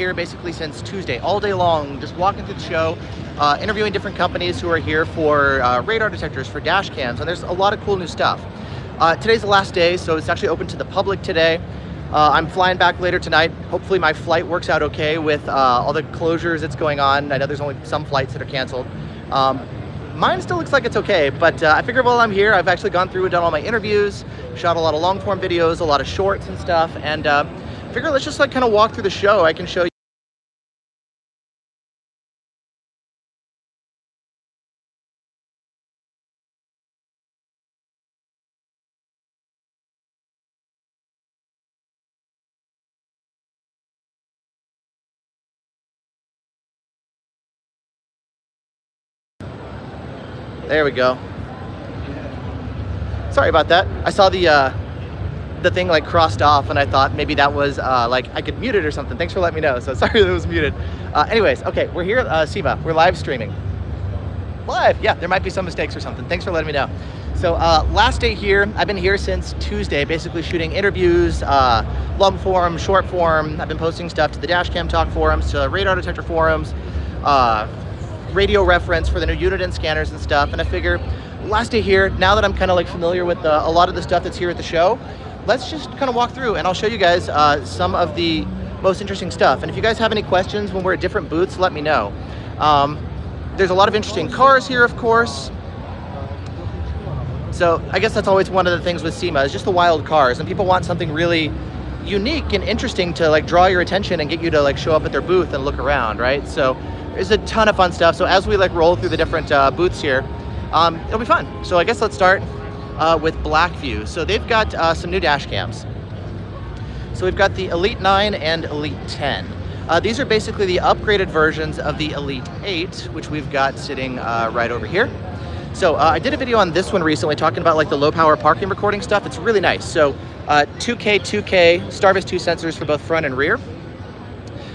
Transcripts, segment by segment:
here basically since Tuesday, all day long, just walking through the show, interviewing different companies who are here for radar detectors, for dash cams, and there's a lot of cool new stuff. Today's the last day, so it's actually open to the public today. I'm flying back later tonight. Hopefully my flight works out okay with all the closures that's going on. I know there's only some flights that are canceled. Mine still looks like it's okay, but I figured while I'm here, I've actually gone through and done all my interviews, shot a lot of long form videos, a lot of shorts and stuff, and figure let's just like kind of walk through the show. I can show you. There we go. Sorry about that. I saw the thing like crossed off, and I thought maybe that was like I could mute it or something. Thanks for letting me know. So sorry that it was muted. Anyways, okay, we're here at SEMA. We're live streaming. Live, yeah, there might be some mistakes or something. Thanks for letting me know. So last day here, I've been here since Tuesday, basically shooting interviews, long form, short form. I've been posting stuff to the Dashcam Talk forums, to radar detector forums, radio reference for the new Uniden scanners and stuff. And I figure last day here, now that I'm kind of like familiar with a lot of the stuff that's here at the show, let's just kind of walk through and I'll show you guys some of the most interesting stuff. And if you guys have any questions when we're at different booths, let me know. There's a lot of interesting cars here, of course. So I guess that's always one of the things with SEMA, is just the wild cars, and people want something really unique and interesting to like draw your attention and get you to like show up at their booth and look around, right? So there's a ton of fun stuff. So as we like roll through the different booths here, it'll be fun. So I guess let's start with Blackvue. So they've got some new dash cams. So we've got the Elite 9 and Elite 10. These are basically the upgraded versions of the Elite 8, which we've got sitting right over here. So I did a video on this one recently talking about like the low power parking recording stuff. It's really nice. So 2K Starvis 2 sensors for both front and rear.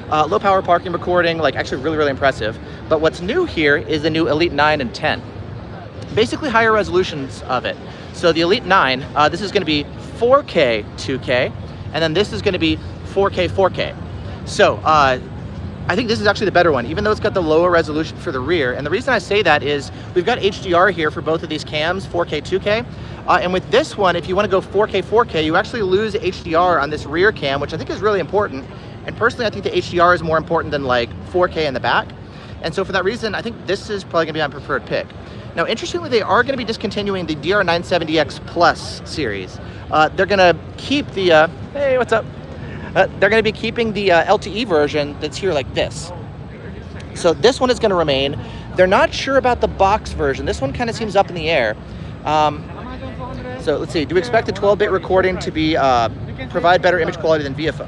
Low power parking recording, like actually really impressive. But what's new here is the new Elite 9 and 10. Basically higher resolutions of it. So the Elite 9, this is gonna be 4K 2K, and then this is gonna be 4K 4K. So I think this is actually the better one, even though it's got the lower resolution for the rear. And the reason I say that is we've got HDR here for both of these cams, 4K 2K. And with this one, if you wanna go 4K 4K, you actually lose HDR on this rear cam, which I think is really important. And personally, I think the HDR is more important than like 4K in the back. And so for that reason, I think this is probably gonna be my preferred pick. Now, interestingly, they are gonna be discontinuing the DR970X Plus series. They're gonna keep the, hey, what's up? They're gonna be keeping the LTE version that's here like this. So this one is gonna remain. They're not sure about the box version. This one kind of seems up in the air. So let's see, do we expect the 12-bit recording to be provide better image quality than Viofo?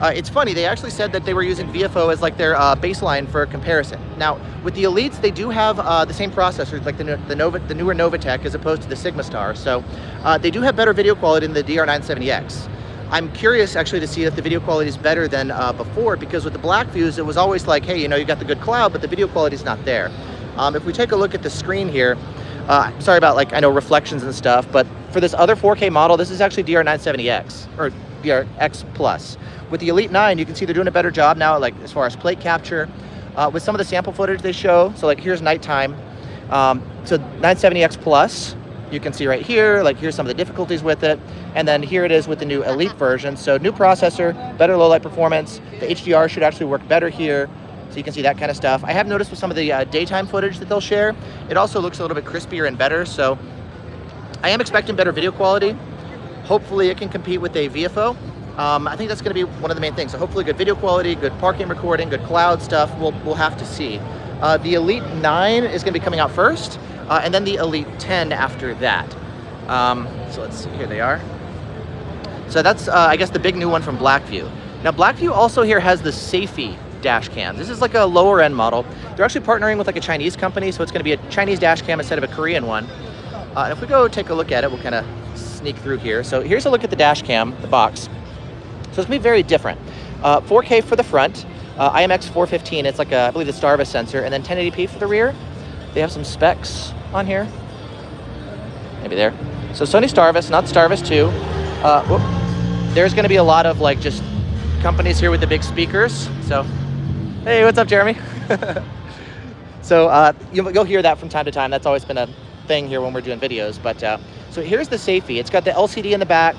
It's funny, they actually said that they were using Viofo as like their baseline for comparison. Now, with the Elites, they do have the same processors, like the newer Novatech as opposed to the Sigma Star. So they do have better video quality than the DR970X. I'm curious actually to see if the video quality is better than before, because with the Blackvues, it was always like, hey, you know, you got the good cloud, but the video quality is not there. If we take a look at the screen here, sorry about like, I know reflections and stuff, but for this other 4K model, this is actually DR970X, or DRX Plus. With the Elite 9, you can see they're doing a better job now, like as far as plate capture, with some of the sample footage they show. So like here's nighttime. So 970X Plus, you can see right here, like here's some of the difficulties with it. And then here it is with the new Elite version. So new processor, better low light performance. The HDR should actually work better here. So you can see that kind of stuff. I have noticed with some of the daytime footage that they'll share, it also looks a little bit crispier and better. So I am expecting better video quality. Hopefully it can compete with a Viofo. I think that's going to be one of the main things. So hopefully good video quality, good parking recording, good cloud stuff. We'll have to see. The Elite 9 is going to be coming out first, and then the Elite 10 after that. So let's see, here they are. So that's, I guess, the big new one from Blackvue. Now, Blackvue also here has the Safety dash cams. This is like a lower end model. They're actually partnering with like a Chinese company, so it's going to be a Chinese dash cam instead of a Korean one. And if we go take a look at it, we'll kind of sneak through here. So here's a look at the dash cam, the box. So it's gonna be very different. 4K for the front, IMX 415, it's like I believe the Starvis sensor, and then 1080p for the rear. They have some specs on here. Maybe there. So Sony Starvis, not Starvis 2. There's gonna be a lot of like just companies here with the big speakers. So, hey, what's up, Jeremy? So you'll hear that from time to time. That's always been a thing here when we're doing videos. But so here's the Safety. It's got the LCD in the back.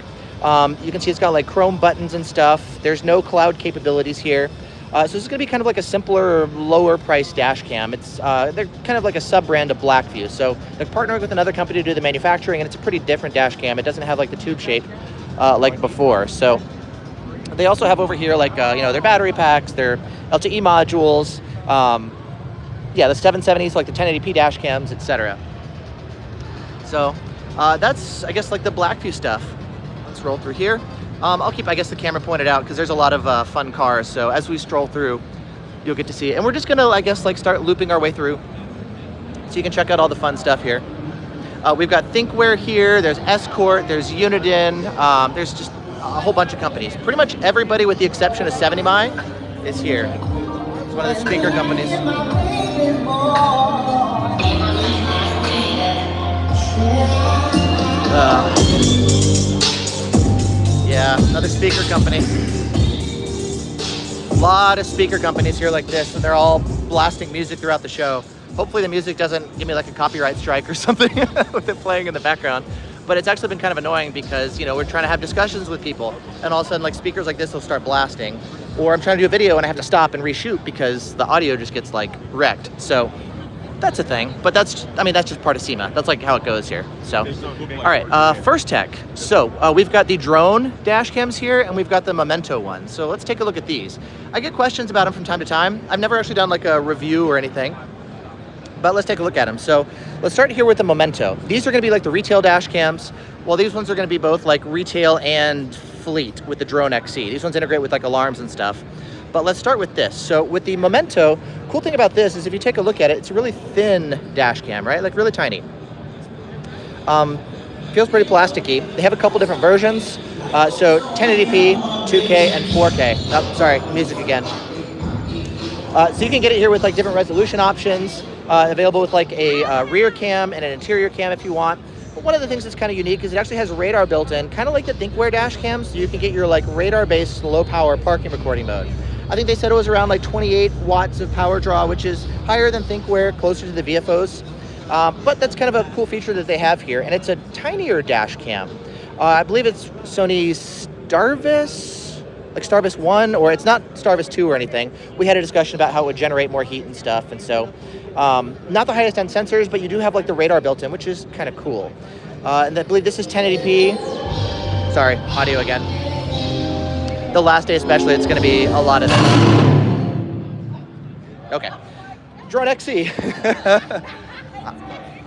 You can see it's got like chrome buttons and stuff. There's no cloud capabilities here. So this is going to be kind of like a simpler, lower price dash cam. It's they're kind of like a sub brand of Blackvue. So they're partnering with another company to do the manufacturing, and it's a pretty different dash cam. It doesn't have like the tube shape like before. So they also have over here like you know, their battery packs, their LTE modules, yeah, the 770s, like the 1080p dash cams, etc. So that's, I guess, like the Blackvue stuff. Let's roll through here. I'll keep, I guess, the camera pointed out because there's a lot of fun cars. So as we stroll through, you'll get to see it. And we're just gonna, I guess, like start looping our way through so you can check out all the fun stuff here. We've got Thinkware here, there's Escort, there's Uniden, there's just a whole bunch of companies. Pretty much everybody with the exception of 70Mi is here. It's one of the speaker companies. Yeah, another speaker company. A lot of speaker companies here like this, and they're all blasting music throughout the show. Hopefully the music doesn't give me like a copyright strike or something with it playing in the background. But it's actually been kind of annoying because, you know, we're trying to have discussions with people, and all of a sudden like speakers like this will start blasting. Or I'm trying to do a video and I have to stop and reshoot because the audio just gets like wrecked. So that's a thing, but that's, I mean, that's just part of SEMA. That's like how it goes here. So, all right, first tech. So we've got the drone dash cams here, and we've got the Momento ones. So let's take a look at these. I get questions about them from time to time. I've never actually done like a review or anything, but let's take a look at them. So let's start here with the Momento. These are gonna be like the retail dash cams. Well, these ones are gonna be both like retail and fleet with the Drone XC. These ones integrate with like alarms and stuff. But let's start with this. So with the Momento, cool thing about this is if you take a look at it, it's a really thin dash cam, right? Like really tiny. Feels pretty plasticky. They have a couple different versions. So 1080p, 2K, and 4K. Oh, sorry, music again. So you can get it here with like different resolution options, available with like a rear cam and an interior cam if you want. But one of the things that's kind of unique is it actually has radar built in, kind of like the Thinkware dash cams. So you can get your like radar-based low power parking recording mode. I think they said it was around like 28 watts of power draw, which is higher than Thinkware, closer to the Viofos. But that's kind of a cool feature that they have here. And it's a tinier dash cam. I believe it's Sony Starvis, like Starvis 1, or it's not Starvis 2 or anything. We had a discussion about how it would generate more heat and stuff. And so not the highest end sensors, but you do have like the radar built in, which is kind of cool. And I believe this is 1080p. Sorry, audio again. The last day especially, it's going to be a lot of this. Okay. Drone XC.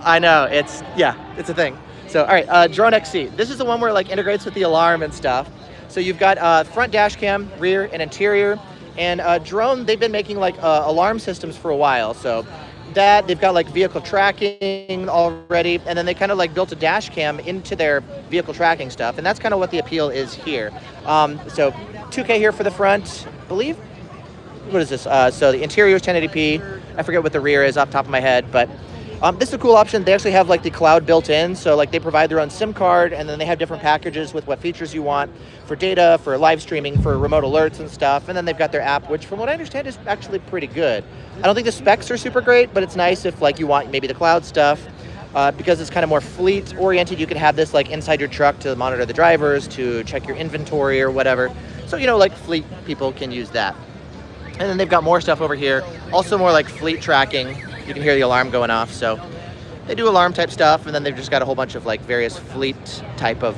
I know, it's a thing. So, all right, Drone XC. This is the one where it like integrates with the alarm and stuff. So you've got front dash cam, rear, and interior. And drone, they've been making like alarm systems for a while. So that, they've got like vehicle tracking already, and then they kind of like built a dash cam into their vehicle tracking stuff. And that's kind of what the appeal is here. So 2K here for the front, I believe. What is this? So the interior is 1080p. I forget what the rear is off the top of my head, but this is a cool option. They actually have like the cloud built in. So like they provide their own SIM card, and then they have different packages with what features you want for data, for live streaming, for remote alerts and stuff. And then they've got their app, which from what I understand is actually pretty good. I don't think the specs are super great, but it's nice if like you want maybe the cloud stuff. Because it's kind of more fleet oriented, you can have this like inside your truck to monitor the drivers, to check your inventory or whatever. So, you know, like fleet people can use that. And then they've got more stuff over here, also more like fleet tracking. You can hear the alarm going off. So they do alarm type stuff, and then they've just got a whole bunch of like various fleet type of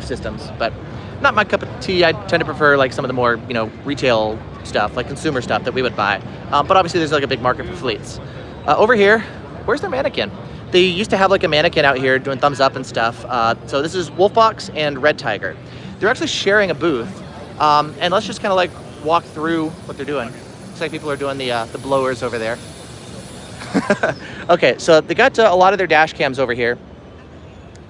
systems. But not my cup of tea. I tend to prefer like some of the more, you know, retail stuff, like consumer stuff that we would buy. But obviously there's like a big market for fleets. Over here, where's their mannequin? They used to have like a mannequin out here doing thumbs up and stuff. So this is Wolfbox and Red Tiger. They're actually sharing a booth. And let's just kind of like walk through what they're doing. Looks like people are doing the blowers over there. Okay, so they got a lot of their dash cams over here.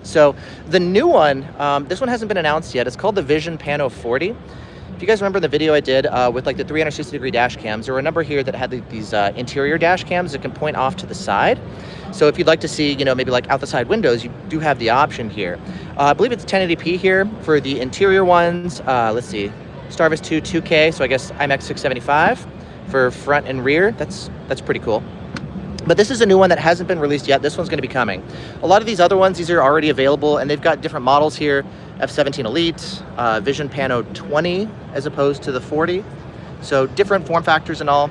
So the new one, this one hasn't been announced yet. It's called the Vision Pano 40. If you guys remember the video I did with like the 360-degree dash cams, there were a number here that had these interior dash cams that can point off to the side. So if you'd like to see, you know, maybe like out the side windows, you do have the option here. I believe it's 1080p here for the interior ones. Let's see. Starvis 2 2K, so I guess IMX 675 for front and rear. That's pretty cool. But this is a new one that hasn't been released yet. This one's going to be coming. A lot of these other ones, these are already available, and they've got different models here. F17 Elite, Vision Pano 20 as opposed to the 40. So different form factors and all.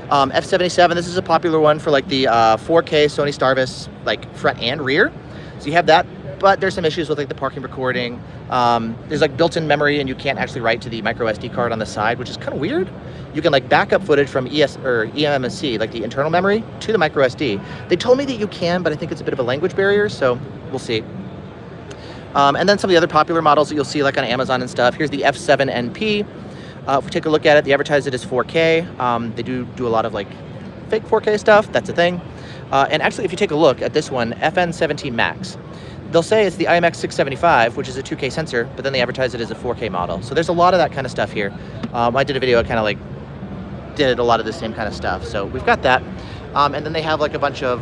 F77, this is a popular one for like the 4K Sony Starvis, like front and rear. So you have that, but there's some issues with like the parking recording. There's like built-in memory, and you can't actually write to the micro SD card on the side, which is kind of weird. You can like back up footage from eMMC, like the internal memory, to the micro SD. They told me that you can, but I think it's a bit of a language barrier, so we'll see. And then some of the other popular models that you'll see like on Amazon and stuff. Here's the F7NP. If we take a look at it, they advertise it as 4K. They do a lot of like fake 4K stuff. That's a thing. And actually, if you take a look at this one, FN17 Max, they'll say it's the IMX 675, which is a 2K sensor, but then they advertise it as a 4K model. So there's a lot of that kind of stuff here. I did a video, I kind of like did a lot of the same kind of stuff. So we've got that. And then they have like a bunch of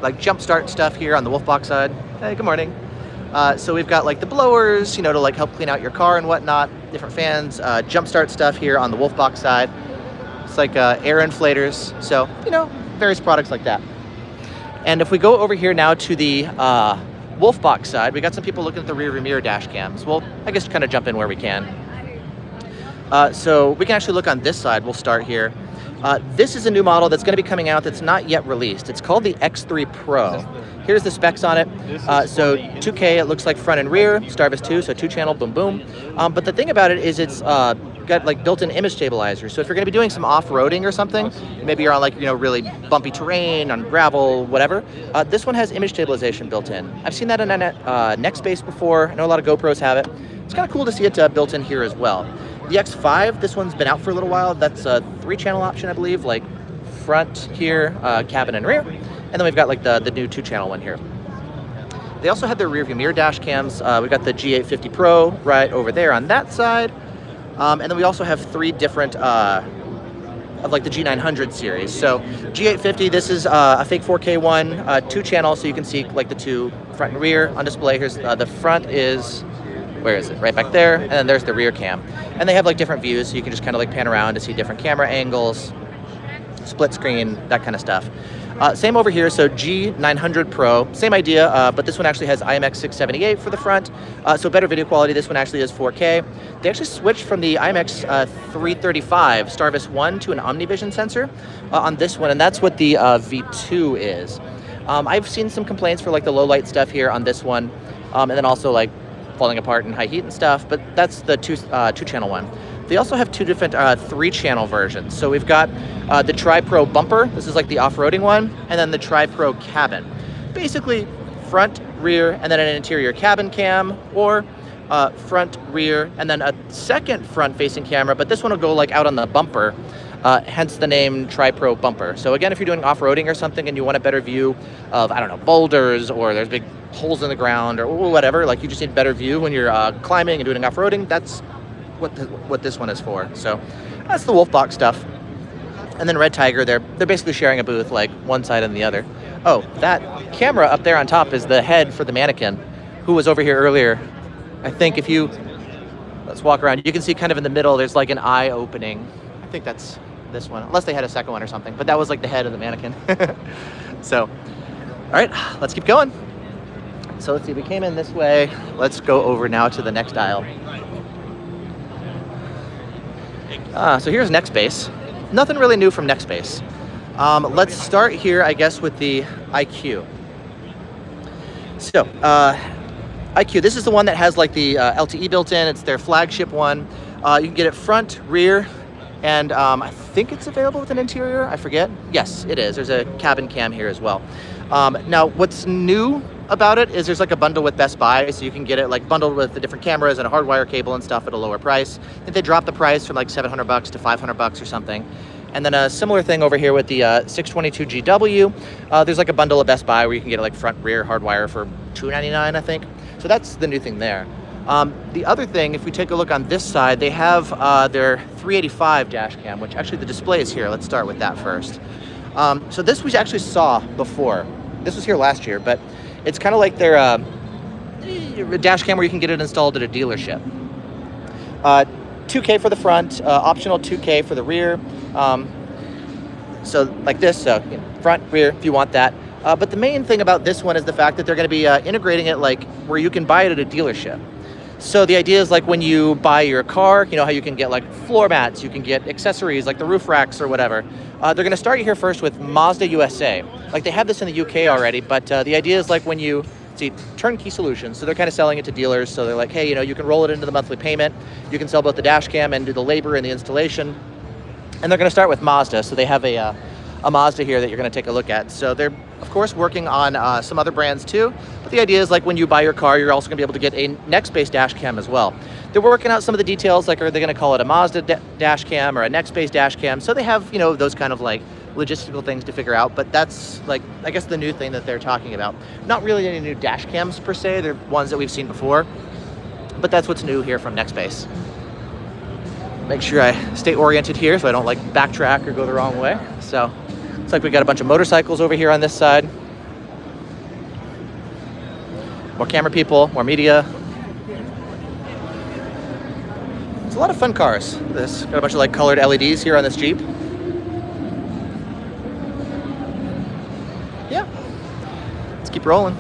like jump start stuff here on the Wolfbox side. Hey, good morning. So we've got like the blowers, you know, to like help clean out your car and whatnot, different fans, jump start stuff here on the Wolfbox side. It's like air inflators. So, you know, various products like that. And if we go over here now to the Wolfbox side, we got some people looking at the rear mirror dash cams. Well, I guess kind of jump in where we can. So we can actually look on this side. We'll start here. This is a new model that's going to be coming out that's not yet released. It's called the X3 Pro. Here's the specs on it. So 2K, it looks like front and rear, Starvis 2, so 2-channel, boom, boom. But the thing about it is it's got like built-in image stabilizer. So if you're going to be doing some off-roading or something, maybe you're on like, you know, really bumpy terrain, on gravel, whatever, this one has image stabilization built in. I've seen that in Nextbase before. I know a lot of GoPros have it. It's kind of cool to see it built in here as well. The X5, this one's been out for a little while. That's a 3-channel option, I believe, like front here, cabin and rear. And then we've got like the new 2-channel one here. They also have their rear view mirror dash cams. We've got the G850 Pro right over there on that side. And then we also have 3 different of like the G900 series. So G850, this is a fake 4K one, 2-channel, so you can see like the 2 front and rear on display. Here's the front is, where is it? Right back there, and then there's the rear cam. And they have like different views, so you can just kind of like pan around to see different camera angles, split screen, that kind of stuff. Same over here, so G900 Pro, same idea, but this one actually has IMX 678 for the front, so better video quality. This one actually is 4K. They actually switched from the IMX 335 Starvis 1 to an OmniVision sensor on this one, and that's what the V2 is. I've seen some complaints for like the low light stuff here on this one, and then also like falling apart in high heat and stuff, but that's the 2-channel one. They also have 2 different 3-channel versions. So we've got the Tri-Pro bumper. This is like the off-roading one, and then the Tri-Pro cabin. Basically front, rear, and then an interior cabin cam, or front, rear, and then a second front-facing camera, but this one will go like out on the bumper, hence the name Tri-Pro bumper. So again, if you're doing off-roading or something and you want a better view of, I don't know, boulders, or there's big holes in the ground, or whatever, like you just need a better view when you're climbing and doing off-roading, that's what this one is for. So that's the Wolfbox stuff. And then Red Tiger, they're basically sharing a booth, like one side and the other. Oh, that camera up there on top is the head for the mannequin who was over here earlier. I think if you, let's walk around, you can see kind of in the middle, there's like an eye opening. I think that's this one, unless they had a second one or something, but that was like the head of the mannequin. So, all right, let's keep going. So let's see, we came in this way. Let's go over now to the next aisle. So here's Nextbase. Nothing really new from Nextbase. Let's start here, I guess, with the IQ. So, IQ, this is the one that has like the LTE built in. It's their flagship one. You can get it front, rear, and I think it's available with an interior. I forget. Yes, it is. There's a cabin cam here as well. Now, what's new about it is there's like a bundle with Best Buy, so you can get it like bundled with the different cameras and a hardwire cable and stuff at a lower price. I think they dropped the price from like $700 to $500 or something. And then a similar thing over here with the 622GW. There's like a bundle of Best Buy where you can get it like front, rear, hardwire for $299, I think. So that's the new thing there. The other thing, if we take a look on this side, they have their 385 dash cam, which actually the display is here. Let's start with that first. So this we actually saw before. This was here last year, but it's kind of like their dash cam where you can get it installed at a dealership. 2K for the front, optional 2K for the rear. So like this, so front, rear, if you want that. But the main thing about this one is the fact that they're going to be integrating it like where you can buy it at a dealership. So the idea is like when you buy your car, you know how you can get like floor mats, you can get accessories like the roof racks or whatever. They're going to start you here first with Mazda USA. Like they have this in the UK already, but the idea is like when you see turnkey solutions. So they're kind of selling it to dealers. So they're like, hey, you know, you can roll it into the monthly payment. You can sell both the dash cam and do the labor and the installation. And they're going to start with Mazda. So they have a Mazda here that you're going to take a look at. So they're, of course, working on some other brands too. But the idea is like when you buy your car, you're also going to be able to get a Nextbase dash cam as well. They're working out some of the details, like are they going to call it a Mazda dash cam or a Nextbase dash cam? So they have, you know, those kind of like logistical things to figure out. But that's like, I guess, the new thing that they're talking about. Not really any new dash cams per se. They're ones that we've seen before. But that's what's new here from Nextbase. Make sure I stay oriented here so I don't like backtrack or go the wrong way. So it's like we got a bunch of motorcycles over here on this side. More camera people, more media. It's a lot of fun cars. This got a bunch of like colored LEDs here on this Jeep. Yeah, let's keep rolling.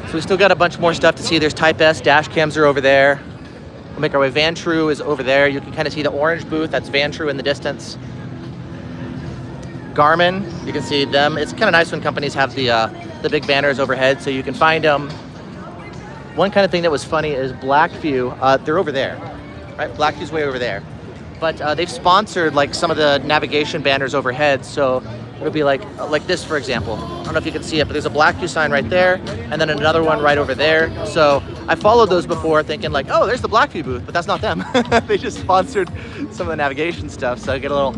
So we still got a bunch more stuff to see. There's Type S, dash cams are over there. We'll make our way. Vantrue is over there. You can kind of see the orange booth. That's Vantrue in the distance. Garmin, you can see them. It's kind of nice when companies have the big banners overhead so you can find them. One kind of thing that was funny is Blackvue. They're over there, right? Blackvue's way over there. But they've sponsored like some of the navigation banners overhead. So it'll be like this, for example. I don't know if you can see it, but there's a Blackvue sign right there, and then another one right over there. So I followed those before thinking like, oh, there's the Blackvue booth, but that's not them. They just sponsored some of the navigation stuff. So I get a little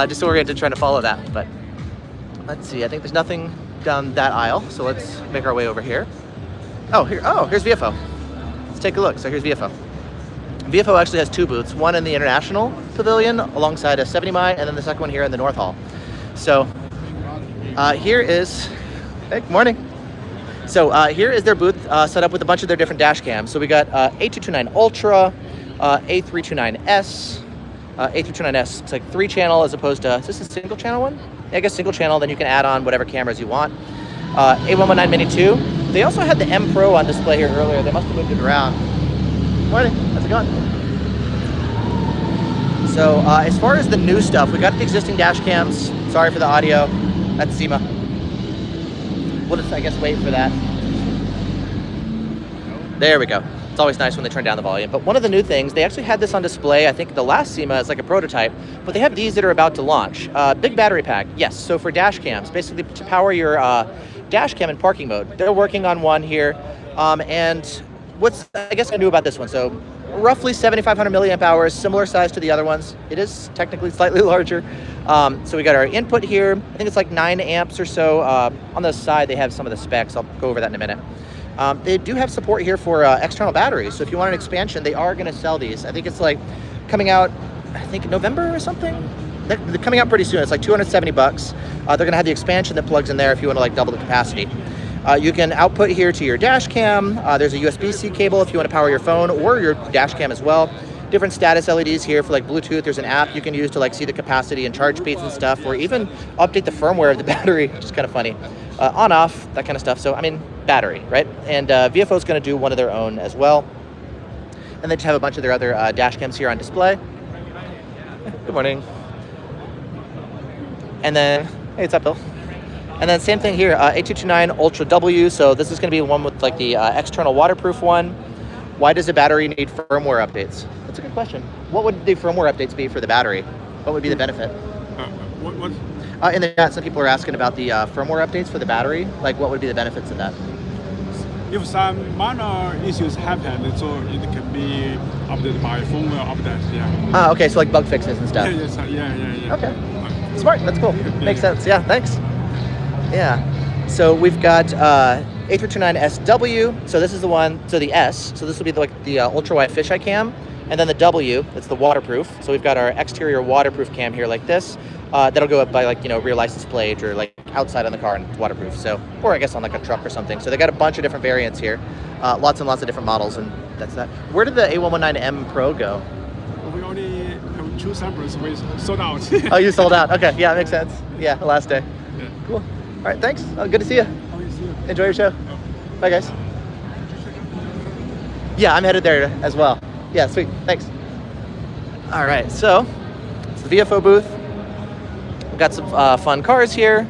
disoriented trying to follow that. But let's see, I think there's nothing down that aisle. So let's make our way over here. Here's Viofo. Let's take a look. So here's Viofo. Viofo actually has two booths, one in the International Pavilion alongside a 70mi, and then the second one here in the North Hall. So here is, hey, good morning. So here is their booth set up with a bunch of their different dash cams. So we got A229 Ultra, A329S, A329S. It's like 3-channel as opposed to, is this a single channel one? Yeah, I guess single channel, then you can add on whatever cameras you want. A119 Mini 2. They also had the M Pro on display here earlier. They must have moved it around. Morning, how's it going? So as far as the new stuff, we got the existing dash cams. Sorry for the audio. That's SEMA. We'll just, I guess, wait for that. There we go. It's always nice when they turn down the volume. But one of the new things, they actually had this on display, I think the last SEMA as like a prototype, but they have these that are about to launch. Big battery pack, yes. So for dash cams, basically to power your dash cam in parking mode. They're working on one here. And what's, I guess, new about this one? So roughly 7,500 milliamp hours, similar size to the other ones. It is technically slightly larger. So we got our input here. I think it's like 9 amps or so. On the side, they have some of the specs. I'll go over that in a minute. They do have support here for external batteries. So if you want an expansion, they are going to sell these. I think it's like coming out, I think November or something. They're coming out pretty soon. It's like $270. They're going to have the expansion that plugs in there if you want to like double the capacity. You can output here to your dash cam. There's a USB-C cable if you want to power your phone or your dash cam as well. Different status LEDs here for like Bluetooth. There's an app you can use to like see the capacity and charge speeds and stuff, or even update the firmware of the battery, which is kind of funny. On, off, that kind of stuff. So, I mean, battery, right? And Viofo is going to do one of their own as well. And they just have a bunch of their other dash cams here on display. Good morning. And then, hey, what's up, Bill? And then same thing here, A229 Ultra W. So this is going to be one with like the external waterproof one. Why does the battery need firmware updates? That's a good question. What would the firmware updates be for the battery? What would be the benefit? What? In the chat, some people are asking about the firmware updates for the battery. Like, what would be the benefits of that? If some minor issues happen, so it can be updated by firmware update. Yeah. Okay, so like bug fixes and stuff. Yeah. Okay, smart. That's cool. Makes sense. Yeah, thanks. Yeah. So we've got A329SW. So this is the one. So the S. So this will be like the ultra wide fisheye cam, and then the W. That's the waterproof. So we've got our exterior waterproof cam here like this. That'll go up by like rear license plate or like like outside on the car and it's waterproof. So, or I guess on like a truck or something. So they got a bunch of different variants here, lots and lots of different models, and that's that. Where did the A119M Pro go? We only have 2 samples. We sold out. Oh, you sold out. Okay, yeah, makes sense. Yeah, the last day. Yeah. Cool. All right, thanks. Good to see you. Enjoy your show. Bye, guys. Yeah, I'm headed there as well. Yeah, sweet. Thanks. All right, so it's the Viofo booth. We've got some fun cars here.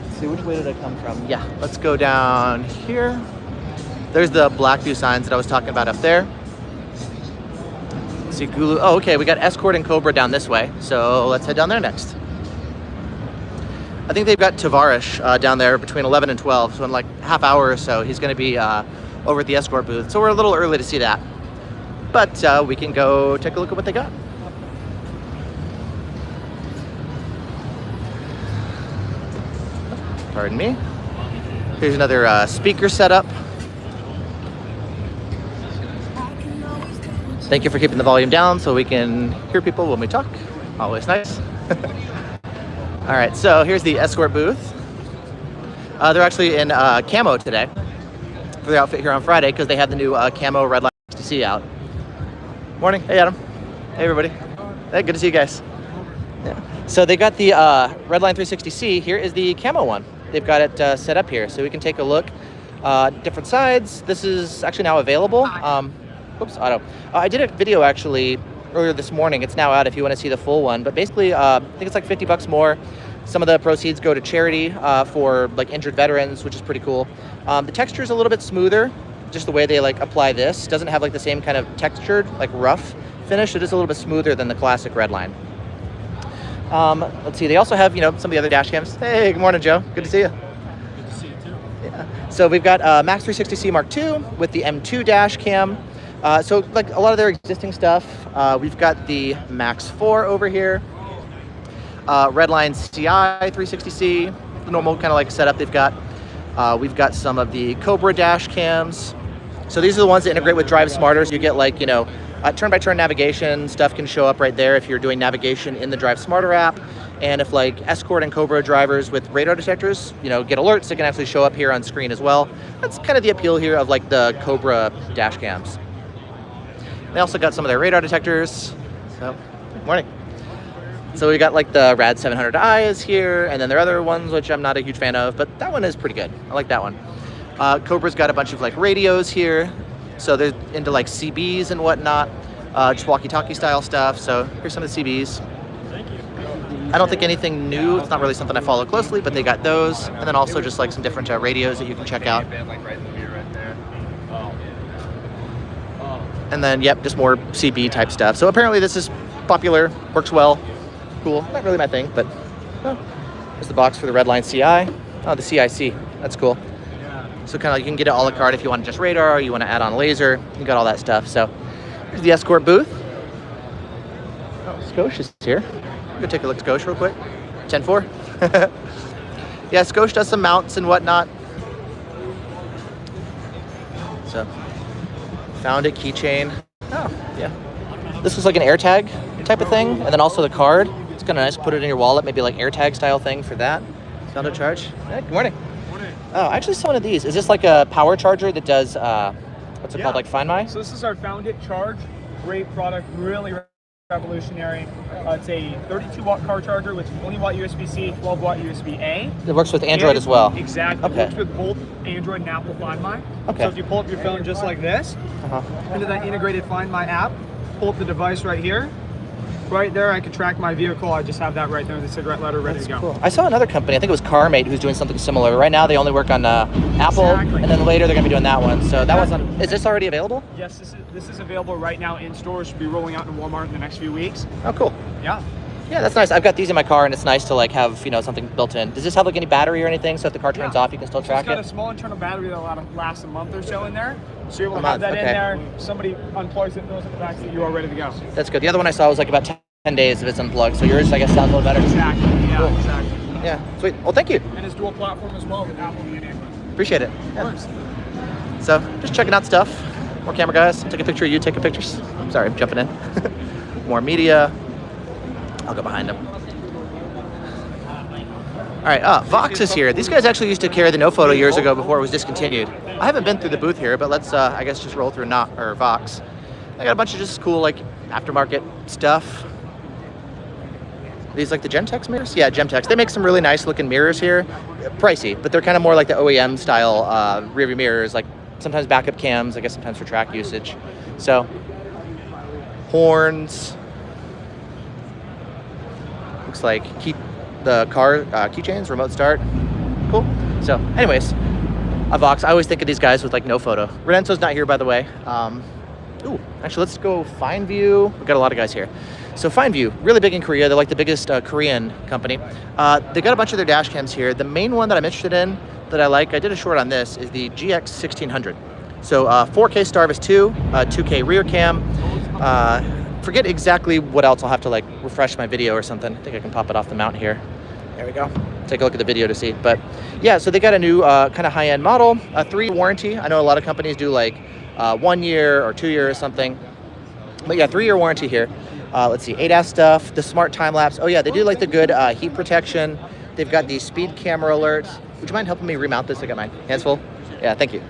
Let's see, which way did I come from? Yeah, let's go down here. There's the Blackvue signs that I was talking about up there. Let's see, Gulu. Oh, okay, we got Escort and Cobra down this way, so let's head down there next. I think they've got Tavares down there between 11 and 12, so in like half hour or so, he's going to be over at the Escort booth. So we're a little early to see that, but we can go take a look at what they got. Pardon me. Here's another speaker setup. Thank you for keeping the volume down so we can hear people when we talk. Always nice. All right, so here's the Escort booth. They're actually in camo today for the outfit here on Friday because they have the new camo Redline 360C out. Morning. Hey, Adam. Hey, everybody. Hey, good to see you guys. Yeah. So they got the Redline 360C. Here is the camo one. They've got it set up here so we can take a look. Different sides. This is actually now available. Oops, auto. I did a video actually earlier this morning. It's now out if you want to see the full one. But basically, I think it's like $50 more. Some of the proceeds go to charity for like injured veterans, which is pretty cool. The texture is a little bit smoother, just the way they like apply this. Doesn't have like the same kind of textured, like rough finish. It is a little bit smoother than the classic Redline. Let's see. They also have, you know, some of the other dash cams. Hey, good morning, Joe. Good to see you. Good to see you too. Yeah. So we've got Max 360C Mark II with the M2 dash cam. So like a lot of their existing stuff. We've got the Max 4 over here. Redline CI 360C, the normal kind of like setup they've got. We've got some of the Cobra dash cams. So these are the ones that integrate with Drive Smarter. So you get like, you know, turn-by-turn navigation. Stuff can show up right there if you're doing navigation in the Drive Smarter app. And if like Escort and Cobra drivers with radar detectors, you know, get alerts, it can actually show up here on screen as well. That's kind of the appeal here of like the Cobra dash cams. They also got some of their radar detectors. So, good morning. So we got like the Rad 700i is here, and then there are other ones which I'm not a huge fan of, but that one is pretty good. I like that one. Cobra's got a bunch of like radios here, so they're into like CBs and whatnot, just walkie-talkie style stuff. So here's some of the CBs. I don't think anything new. It's not really something I follow closely, but they got those, and then also just like some different radios that you can check out. And then, yep, just more CB type stuff. So apparently this is popular, works well, cool. Not really my thing, but oh, there's the box for the Redline CI. Oh, the CIC, that's cool. So kind of you can get it a la carte if you want just radar, or you want to add on laser, you got all that stuff. So here's the Escort booth. Oh, Scosche is here. Go take a look at Scosche real quick. 10-4. Yeah, Scosche does some mounts and whatnot. So found it, keychain. Oh, yeah. This was like an AirTag type of thing, and then also the card. It's kind of nice. Put it in your wallet, maybe like AirTag style thing for that. Found a charge. Hey, good morning. Morning. Oh, I actually saw one of these. Is this like a power charger that does what's it called, like Find My? So this is our Found It Charge. Great product, really revolutionary. It's a 32-watt car charger with 20-watt USB-C, 12-watt USB-A. It works with Android as well. Exactly. Okay. It works with both Android and Apple Find My. Okay. So if you pull up your phone just like this, into that integrated Find My app, pull up the device right here. Right there, I can track my vehicle. I just have that right there in the cigarette letter ready to go. Cool. I saw another company, I think it was CarMate, who's doing something similar. Right now, they only work on Apple, Exactly. and then later they're going to be doing that one. So that wasn't. Is this already available? Yes, this is available right now in stores. Should be rolling out in Walmart in the next few weeks. Oh, cool. Yeah. Yeah, that's nice. I've got these in my car, and it's nice to like have, you know, something built in. Does this have like any battery or anything? So if the car turns off, you can still track It's got it? a small internal battery that'll last a month or so in there. So you're able A to have month, that okay. in there. Somebody unplugs it, throws it in the back seat, you are ready to go. That's good. The other one I saw was like about 10 days if it's unplugged. So yours, I guess, sounds a little better. Exactly. Yeah, Cool. exactly. Yeah, sweet. Well, thank you. And it's dual platform as well with Apple and Android. Appreciate it. Of Yeah. course. So just checking out stuff. More camera guys. Take a picture of you taking pictures. Sorry, I'm jumping in. More media. I'll go behind them. right, Vox is here. These guys actually used to carry the no photo years ago before it was discontinued. I haven't been through the booth here, but let's, I guess, just roll through Vox. I got a bunch of just cool, like, aftermarket stuff. These like the Gemtex mirrors? Yeah, Gemtex. They make some really nice looking mirrors here. Pricey, but they're kind of more like the OEM style rear view mirrors, like sometimes backup cams, I guess sometimes for track usage. So, horns. Looks like the car keychains, remote start. Cool. So, anyways, a Vox. I always think of these guys with like no photo. Redento's not here, by the way. Ooh, actually, let's go Fineview. We've got a lot of guys here. So Fineview, really big in Korea. They're like the biggest Korean company. They got a bunch of their dash cams here. The main one that I'm interested in, that I like, I did a short on this, is the GX1600. So 4K Starvis 2, 2K rear cam. Forget exactly what else. I'll have to like refresh my video or something. I think I can pop it off the mount here. There we go. Take a look at the video to see. But yeah, so they got a new kind of high-end model, a 3 warranty. I know a lot of companies do like 1 year or 2 year or something. But yeah, 3-year warranty here. Let's see, ADAS stuff, the smart time lapse. Oh yeah, they do like the good heat protection. They've got the speed camera alerts. Would you mind helping me remount this? I got my hands full. Yeah, thank you.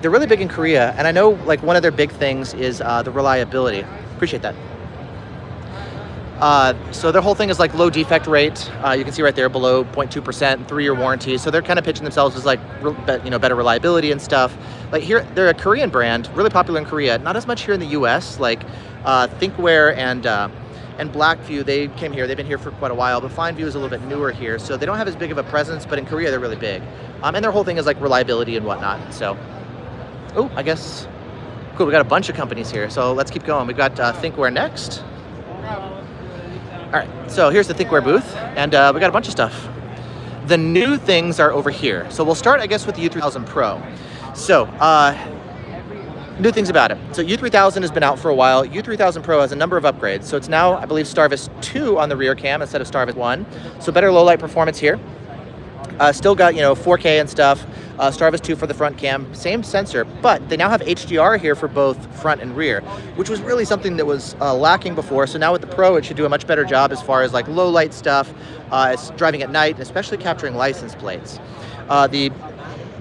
They're really big in Korea, and I know like one of their big things is the reliability. Appreciate that. So their whole thing is like low defect rate. You can see right there below 0.2%, 3-year warranty. So they're kind of pitching themselves as like, better reliability and stuff. Like here, they're a Korean brand, really popular in Korea. Not as much here in the U.S. Like Thinkware and Blackvue, they came here. They've been here for quite a while, but Fineview is a little bit newer here. So they don't have as big of a presence, but in Korea they're really big. And their whole thing is like reliability and whatnot. So, oh, I guess, cool. We got a bunch of companies here. So let's keep going. We've got Thinkware next. All right, so here's the Thinkware booth, and we got a bunch of stuff. The new things are over here. So we'll start, I guess, with the U3000 Pro. So, new things about it. So U3000 has been out for a while. U3000 Pro has a number of upgrades. So it's now, I believe, Starvis 2 on the rear cam instead of Starvis 1. So better low light performance here. Still got, 4K and stuff. Starvis 2 for the front cam, same sensor, but they now have HDR here for both front and rear, which was really something that was lacking before. So now with the Pro, it should do a much better job as far as like low light stuff, driving at night, especially capturing license plates. The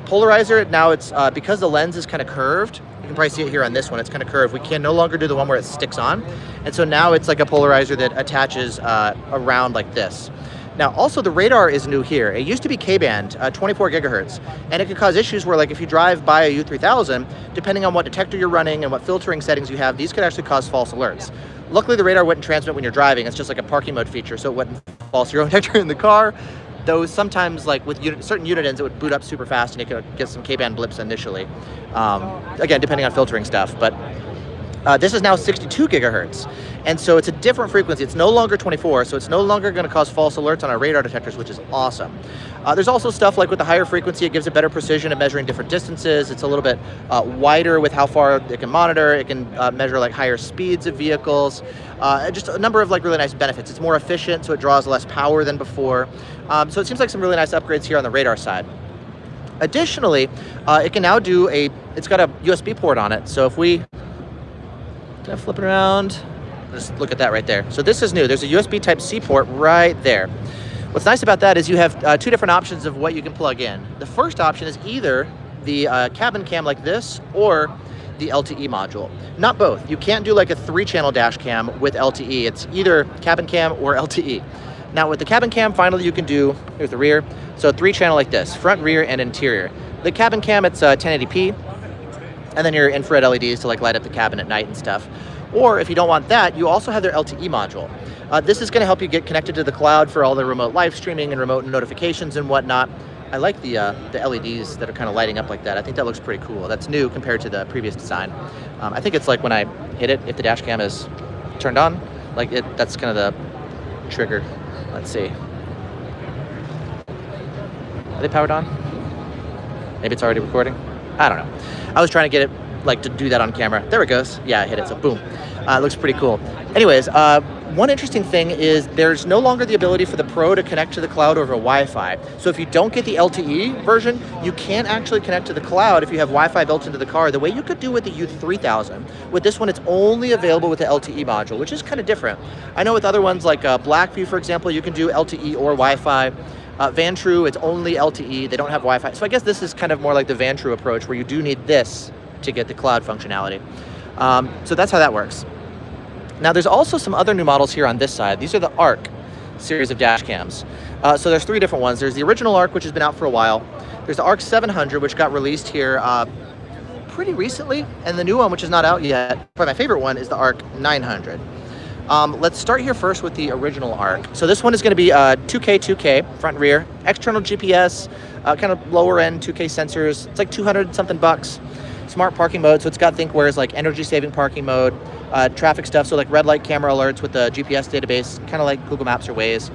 polarizer, now it's, because the lens is kind of curved, you can probably see it here on this one, it's kind of curved. We can no longer do the one where it sticks on. And so now it's like a polarizer that attaches around like this. Now, also the radar is new here. It used to be K-band, 24 gigahertz, and it could cause issues where, like, if you drive by a U3000, depending on what detector you're running and what filtering settings you have, these could actually cause false alerts. Luckily, the radar wouldn't transmit when you're driving. It's just like a parking mode feature, so it wouldn't false your own detector in the car. Though sometimes, like with certain Unidens, it would boot up super fast and it could get some K-band blips initially. Again, depending on filtering stuff, but this is now 62 gigahertz. And so it's a different frequency. It's no longer 24, so it's no longer going to cause false alerts on our radar detectors, which is awesome. There's also stuff like with the higher frequency, it gives it better precision at measuring different distances. It's a little bit wider with how far it can monitor. It can measure like higher speeds of vehicles. Just a number of like really nice benefits. It's more efficient, so it draws less power than before. So it seems like some really nice upgrades here on the radar side. Additionally, it can now do it's got a USB port on it. So if we flip it around, just look at that right there. So this is new. There's a USB Type-C port right there. What's nice about that is you have two different options of what you can plug in. The first option is either the cabin cam like this or the LTE module. Not both. You can't do like a 3-channel dash cam with LTE. It's either cabin cam or LTE. Now with the cabin cam, finally you can do, here's the rear, so 3-channel like this, front, rear, and interior. The cabin cam, it's 1080p, and then your infrared LEDs to like light up the cabin at night and stuff. Or if you don't want that, you also have their LTE module. This is going to help you get connected to the cloud for all the remote live streaming and remote notifications and whatnot. I like the LEDs that are kind of lighting up like that. I think that looks pretty cool. That's new compared to the previous design. I think it's like when I hit it, if the dash cam is turned on, like that's kind of the trigger. Let's see. Are they powered on? Maybe it's already recording? I don't know. I was trying to get it like to do that on camera. There it goes. Yeah, I hit it, so boom. It looks pretty cool. Anyways, one interesting thing is there's no longer the ability for the Pro to connect to the cloud over Wi-Fi. So if you don't get the LTE version, you can't actually connect to the cloud if you have Wi-Fi built into the car the way you could do with the U3000. With this one, it's only available with the LTE module, which is kind of different. I know with other ones like Blackvue, for example, you can do LTE or Wi-Fi. Vantrue, it's only LTE, they don't have Wi-Fi. So I guess this is kind of more like the Vantrue approach where you do need this to get the cloud functionality. So that's how that works. Now there's also some other new models here on this side. These are the ARC series of dash cams. So there's 3 different ones. There's the original ARC, which has been out for a while. There's the ARC 700, which got released here pretty recently. And the new one, which is not out yet, probably my favorite one, is the ARC 900. Let's start here first with the original ARC. So this one is going to be 2K, front and rear, external GPS, kind of lower end 2K sensors. It's like 200 something bucks. Smart parking mode, so it's got Thinkware like energy saving parking mode, traffic stuff, so like red light camera alerts with the GPS database, kind of like Google Maps or Waze.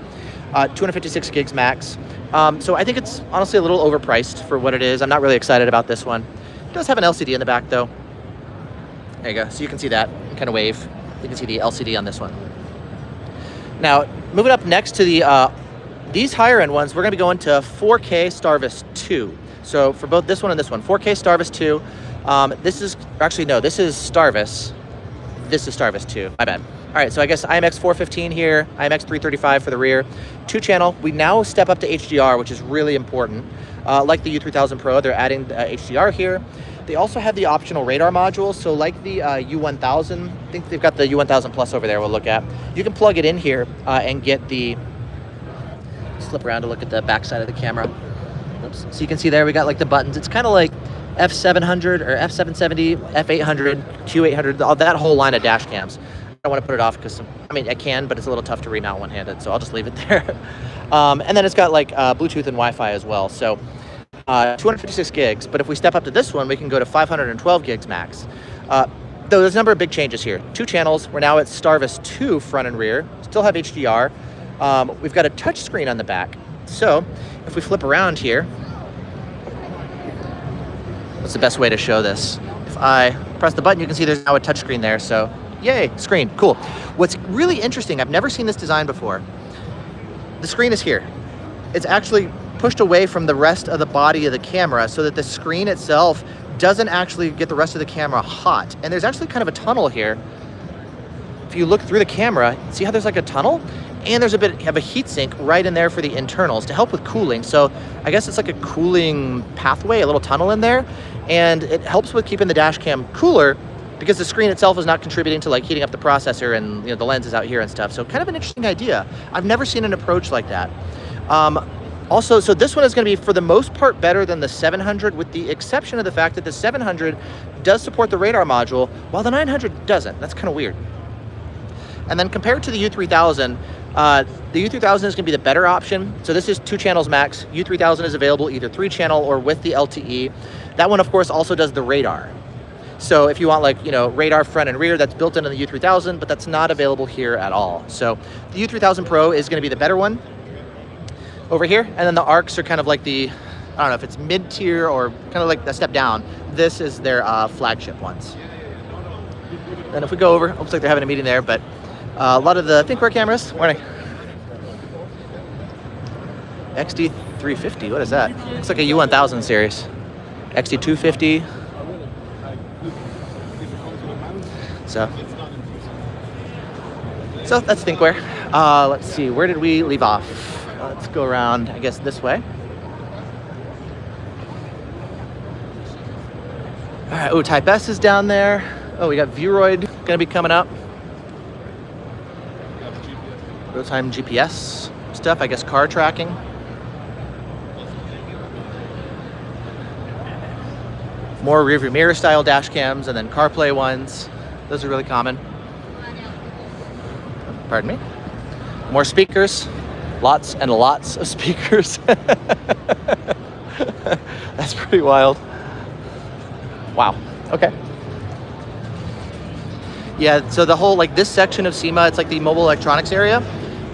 256 gigs max. So I think it's honestly a little overpriced for what it is. I'm not really excited about this one. It does have an LCD in the back though. There you go, so you can see that, kind of wave. You can see the LCD on this one. Now, moving up next to the these higher end ones, we're gonna be going to 4K Starvis 2. So for both this one and this one, 4K Starvis 2. This is Starvis. This is Starvis 2, my bad. All right, so I guess IMX 415 here, IMX 335 for the rear. 2-channel, we now step up to HDR, which is really important. Like the U3000 Pro, they're adding HDR here. They also have the optional radar module, so like the U1000, I think they've got the U1000 Plus over there we'll look at. You can plug it in here and get the, flip around to look at the back side of the camera. Oops. So you can see there, we got like the buttons. It's kind of like F700 or F770, F800, Q800, all that whole line of dash cams. I don't want to put it off because, I mean, I can, but it's a little tough to remount one-handed, so I'll just leave it there. And then it's got like Bluetooth and Wi-Fi as well. So 256 gigs, but if we step up to this one, we can go to 512 gigs max. Though there's a number of big changes here. 2 channels, we're now at Starvis 2 front and rear, still have HDR. We've got a touch screen on the back. So if we flip around here, what's the best way to show this? If I press the button, you can see there's now a touch screen there. So yay, screen, cool. What's really interesting, I've never seen this design before. The screen is here. It's actually pushed away from the rest of the body of the camera so that the screen itself doesn't actually get the rest of the camera hot. And there's actually kind of a tunnel here. If you look through the camera, see how there's like a tunnel? And there's a bit of a heat sink right in there for the internals to help with cooling. So I guess it's like a cooling pathway, a little tunnel in there. And it helps with keeping the dash cam cooler because the screen itself is not contributing to like heating up the processor and the lens is out here and stuff. So kind of an interesting idea. I've never seen an approach like that. Also, so this one is going to be for the most part better than the 700 with the exception of the fact that the 700 does support the radar module while the 900 doesn't. That's kind of weird. And then compared to the U3000, the U3000 is going to be the better option. So this is 2 channels max. U3000 is available either 3-channel or with the LTE. That one, of course, also does the radar. So if you want like, radar front and rear, that's built into the U3000, but that's not available here at all. So the U3000 Pro is going to be the better one over here. And then the ARCs are kind of like the, I don't know if it's mid-tier or kind of like a step down. This is their flagship ones. And if we go over, looks like they're having a meeting there, but a lot of the Thinkware cameras, XD350, what is that? Looks like a U1000 series. XD250. So that's Thinkware. Let's see, where did we leave off? Let's go around, I guess, this way. All right, oh, Type S is down there. Oh, we got Veroid gonna be coming up. Real-time GPS stuff, I guess car tracking. More rearview mirror style dash cams and then CarPlay ones. Those are really common. Pardon me. More speakers. Lots and lots of speakers. That's pretty wild. Wow, okay. Yeah, so the whole, like this section of SEMA, it's like the mobile electronics area.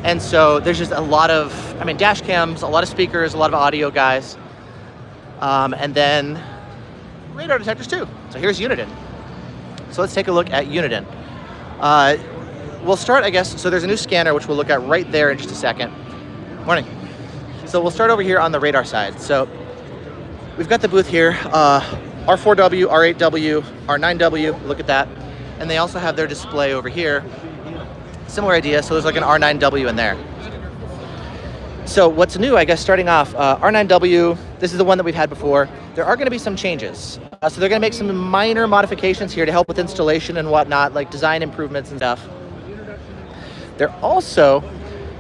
And so there's just a lot of, dash cams, a lot of speakers, a lot of audio guys. And then radar detectors too. So here's Uniden. So let's take a look at Uniden. we'll start, I guess, so there's a new scanner, which we'll look at right there in just a second. Morning. So we'll start over here on the radar side. So we've got the booth here, R4W, R8W, R9W, look at that. And they also have their display over here. Similar idea, so there's like an R9W in there. So what's new, I guess, starting off, R9W, this is the one that we've had before. There are gonna be some changes. So they're gonna make some minor modifications here to help with installation and whatnot, like design improvements and stuff. They're also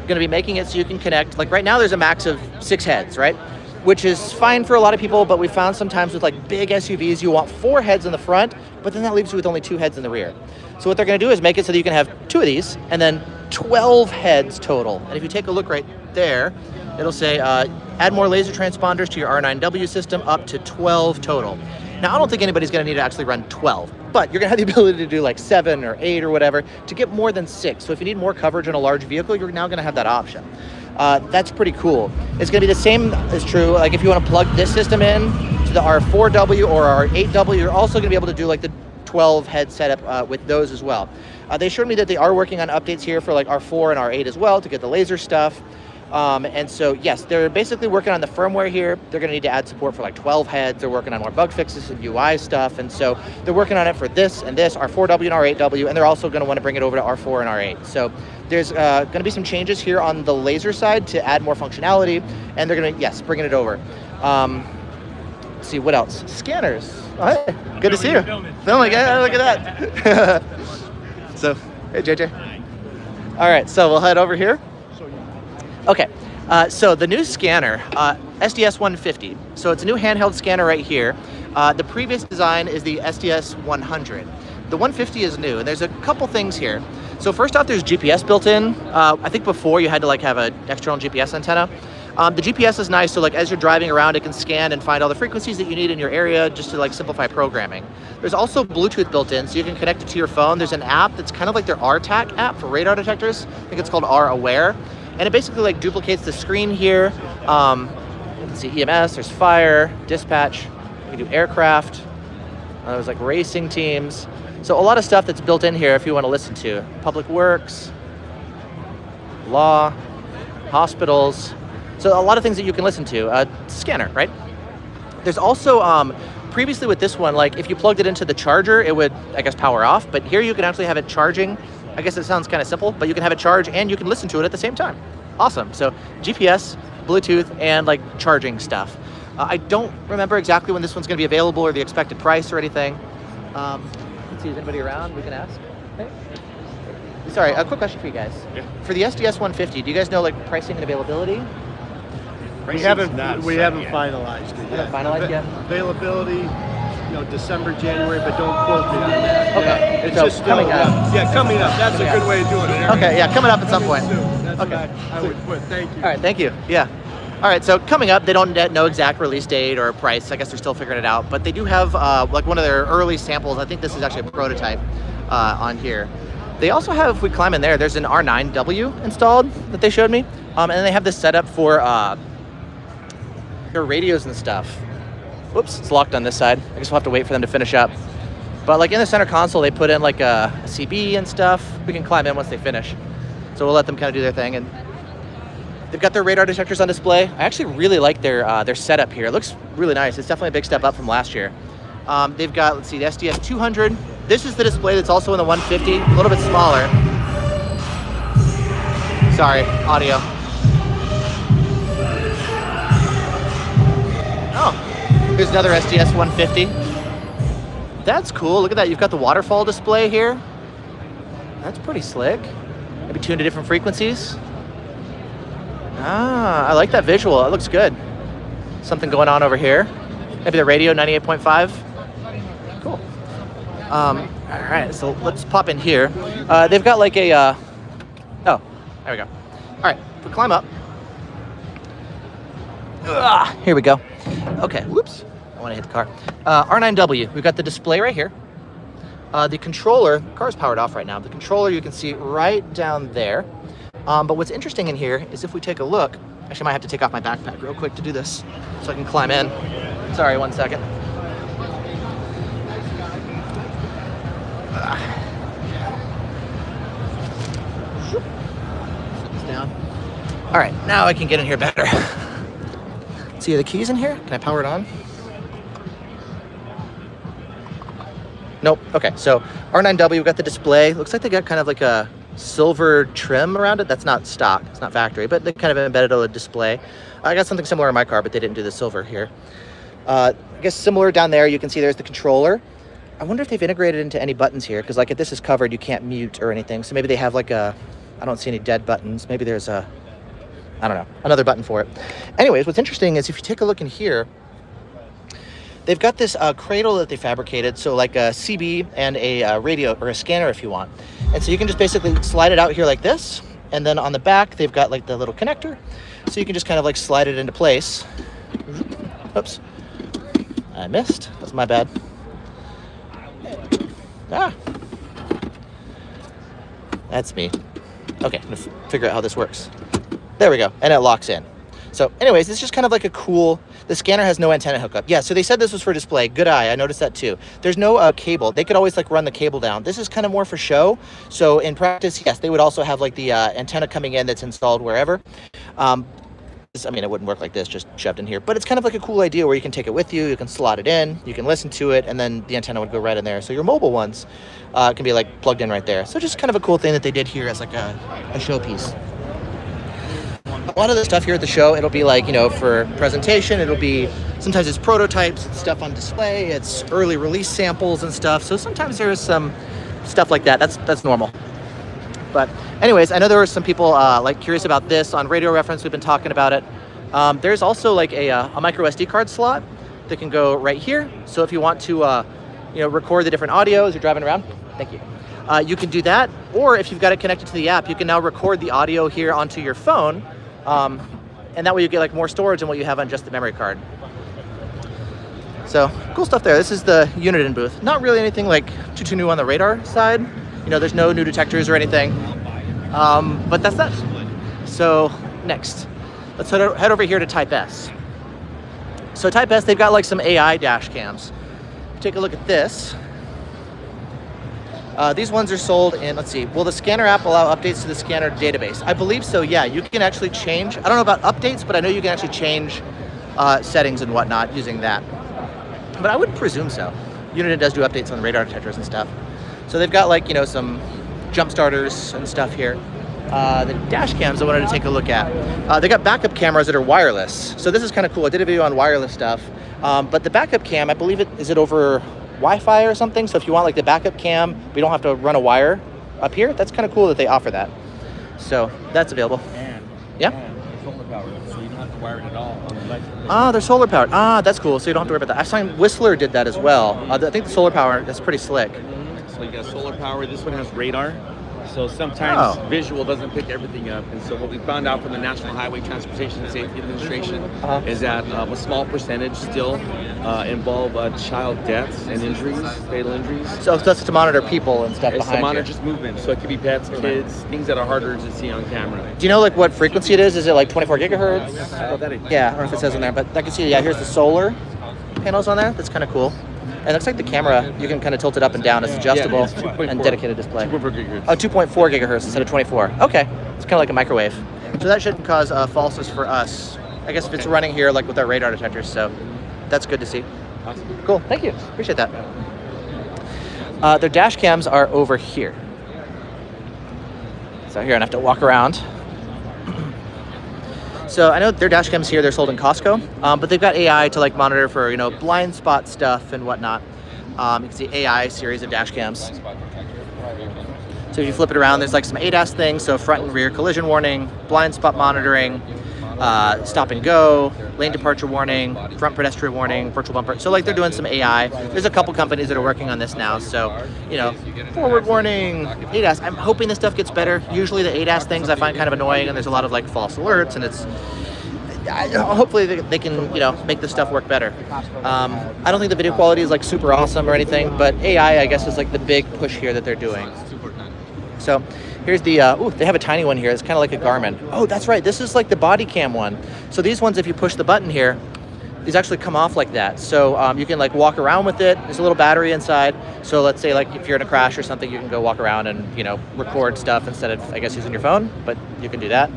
gonna be making it so you can connect, like right now there's a max of 6 heads, right? Which is fine for a lot of people, but we found sometimes with like big SUVs, you want 4 heads in the front, but then that leaves you with only 2 heads in the rear. So what they're gonna do is make it so that you can have 2 of these and then 12 heads total. And if you take a look right there, it'll say add more laser transponders to your R9W system, up to 12 total. Now, I don't think anybody's gonna need to actually run 12, but you're gonna have the ability to do like 7 or 8 or whatever to get more than 6. So if you need more coverage in a large vehicle, you're now gonna have that option. That's pretty cool. It's gonna be the same as true, like if you wanna plug this system in to the R4W or R8W, you're also gonna be able to do like the 12 head setup with those as well. They showed me that they are working on updates here for like R4 and R8 as well to get the laser stuff. And so, yes, they're basically working on the firmware here. They're going to need to add support for like 12 heads. They're working on more bug fixes and UI stuff. And so they're working on it for this and this, R4W and R8W, and they're also going to want to bring it over to R4 and R8. So there's going to be some changes here on the laser side to add more functionality, and they're going to, yes, bringing it over. Let's see, what else? Scanners. Oh, hey, good to see you. Filming, yeah, look at that. So, hey, JJ. All right, so we'll head over here. Okay, so the new scanner, SDS 150. So it's a new handheld scanner right here. The previous design is the SDS 100. The 150 is new, and there's a couple things here. So first off, there's GPS built in. I think before you had to like have an external GPS antenna. The GPS is nice, so like as you're driving around, it can scan and find all the frequencies that you need in your area just to like simplify programming. There's also Bluetooth built in, so you can connect it to your phone. There's an app that's kind of like their RTAC app for radar detectors. I think it's called R-Aware. And it basically like duplicates the screen here. Let's see, EMS, there's fire, dispatch, you can do aircraft. There's like racing teams. So a lot of stuff that's built in here if you want to listen to. Public works, law, hospitals. So a lot of things that you can listen to. Scanner, right? There's also, previously with this one, like if you plugged it into the charger, it would, I guess, power off. But here you can actually have it charging. I guess it sounds kind of simple, but you can have it charge and you can listen to it at the same time. Awesome. So GPS, Bluetooth, and like charging stuff. I don't remember exactly when this one's going to be available or the expected price or anything. Let's see, is anybody around we can ask? Hey. Sorry, a quick question for you guys. Yeah. For the SDS 150, do you guys know like pricing and availability? We haven't finalized it yet. Haven't finalized yet? Availability, December, January, but don't quote me on that. Okay. It's So just still, coming up. Yeah, coming up. That's a good way of doing it. Okay, yeah, coming up at some point. That's Okay. what I would put. Thank you. All right, thank you. Yeah. All right, so coming up, they don't yet know exact release date or price. I guess they're still figuring it out, but they do have like one of their early samples. I think this is actually a prototype on here. They also have, if we climb in there, there's an R9W installed that they showed me. And then they have this set up for their radios and stuff. Whoops, it's locked on this side. I guess we'll have to wait for them to finish up. But like in the center console, they put in like a CB and stuff. We can climb in once they finish. So we'll let them kind of do their thing. And they've got their radar detectors on display. I actually really like their setup here. It looks really nice. It's definitely a big step up from last year. They've got, let's see, the SDS 200. This is the display that's also in the 150, a little bit smaller. Sorry, audio. Oh. Here's another SDS 150. That's cool. Look at that. You've got the waterfall display here. That's pretty slick. Maybe tuned to different frequencies. Ah, I like that visual. It looks good. Something going on over here. Maybe the radio, 98.5. Cool. All right, so let's pop in here. They've got like a, oh, there we go. All right, if we climb up. Here we go. Okay, whoops, I want to hit the car. R9W, we've got the display right here. The controller, the car's powered off right now. The controller you can see right down there. But what's interesting in here is if we take a look, actually I might have to take off my backpack real quick to do this so I can climb in. Sorry, 1 second. Now I can get in here better. See the keys in here? Can I power it on? Nope. Okay, so R9W, we've got the display. Looks like they got kind of like a silver trim around it. That's not stock, it's not factory, but they kind of embedded a display. I got something similar in my car, but they didn't do the silver here. I guess similar down there, you can see there's the controller. I wonder if they've integrated into any buttons here, because like if this is covered, you can't mute or anything. So maybe they have like a, I don't see any dead buttons. Maybe there's a, I don't know, another button for it. Anyways, what's interesting is if you take a look in here, they've got this cradle that they fabricated, so like a CB and a radio or a scanner if you want. And so you can just basically slide it out here like this, and then on the back they've got like the little connector, so you can just kind of like slide it into place. Oops, I missed. That's my bad. Ah, that's me. Okay, I'm gonna figure out how this works. There we go, and it locks in. So anyways, it's just kind of like a cool, the scanner has no antenna hookup. Yeah, so they said this was for display. Good eye, I noticed that too. There's no cable. They could always like run the cable down. This is kind of more for show. So in practice, yes, they would also have like the antenna coming in that's installed wherever. I mean, it wouldn't work like this, just shoved in here, but it's kind of like a cool idea where you can take it with you, you can slot it in, you can listen to it, and then the antenna would go right in there. So your mobile ones can be like plugged in right there. So just kind of a cool thing that they did here as like a showpiece. A lot of the stuff here at the show, it'll be like, you know, for presentation, it'll be, sometimes it's prototypes, it's stuff on display, it's early release samples and stuff. So sometimes there is some stuff like that. That's normal. But anyways, I know there were some people like curious about this on Radio Reference. We've been talking about it. There's also like a micro SD card slot that can go right here. So if you want to, you know, record the different audio as you're driving around, thank you. You can do that. Or if you've got it connected to the app, you can now record the audio here onto your phone. And that way you get like more storage than what you have on just the memory card. So cool stuff there. This is the Uniden booth. Not really anything like too new on the radar side. You know, there's no new detectors or anything. But that's that. So next, let's head over here to Type S. So Type S, they've got like some AI dash cams. Take a look at this. These ones are sold in, let's see, will the scanner app allow updates to the scanner database? I believe so, yeah. You can actually change, I don't know about updates, but I know you can actually change settings and whatnot using that. But I would presume so. Uniden does do updates on the radar detectors and stuff. So they've got like, you know, some jump starters and stuff here. The dash cams I wanted to take a look at. They got backup cameras that are wireless. So this is kind of cool. I did a video on wireless stuff. But the backup cam, I believe is it over Wi-Fi or something? So if you want like the backup cam, we don't have to run a wire up here. That's kind of cool that they offer that. So that's available. And solar powered, so you don't have to wire it at all on the electric. Ah, they're solar powered. Ah, that's cool. So you don't have to worry about that. I've seen Whistler did that as well. I think the solar power, that's pretty slick. So you got solar power. This one has radar. So sometimes visual doesn't pick everything up. And so what we found out from the National Highway Transportation and Safety Administration is that a small percentage still involve child deaths and injuries, fatal injuries. So that's to monitor people and stuff It's behind to monitor you. just movement. So it could be pets, kids, things that are harder to see on camera. Do you know like what frequency it is? Is it like 24 gigahertz? Yeah, I don't know if it says in there, but I can see, yeah, here's the solar panels on there. That's kind of cool. And it looks like the camera, you can kind of tilt it up and down. It's adjustable and dedicated display. 2.4 gigahertz. Oh, 2.4 gigahertz instead of 24. Okay, it's kind of like a microwave. So that shouldn't cause falseness for us. I guess if it's running here like with our radar detectors, so that's good to see. Awesome. Cool, thank you, appreciate that. Their dash cams are over here. So here, I have to walk around. So I know their dash cams here, they're sold in Costco, but they've got AI to like monitor for, you know, blind spot stuff and whatnot. You can see AI series of dash cams. So if you flip it around, there's like some ADAS things, so front and rear collision warning, blind spot monitoring, stop and go, lane departure warning, front pedestrian warning, virtual bumper. So like they're doing some AI. There's a couple companies that are working on this now. So, you know, forward warning, ADAS. I'm hoping this stuff gets better. Usually the ADAS things I find kind of annoying, and there's a lot of like false alerts, and it's, hopefully they can, you know, make this stuff work better. I don't think the video quality is like super awesome or anything, but AI, I guess, is like the big push here that they're doing. So here's the, they have a tiny one here. It's kind of like a Garmin. Oh, that's right. This is like the body cam one. So these ones, if you push the button here, these actually come off like that. So you can like walk around with it. There's a little battery inside. So let's say like if you're in a crash or something, you can go walk around and, you know, record stuff instead of, I guess, using your phone, but you can do that.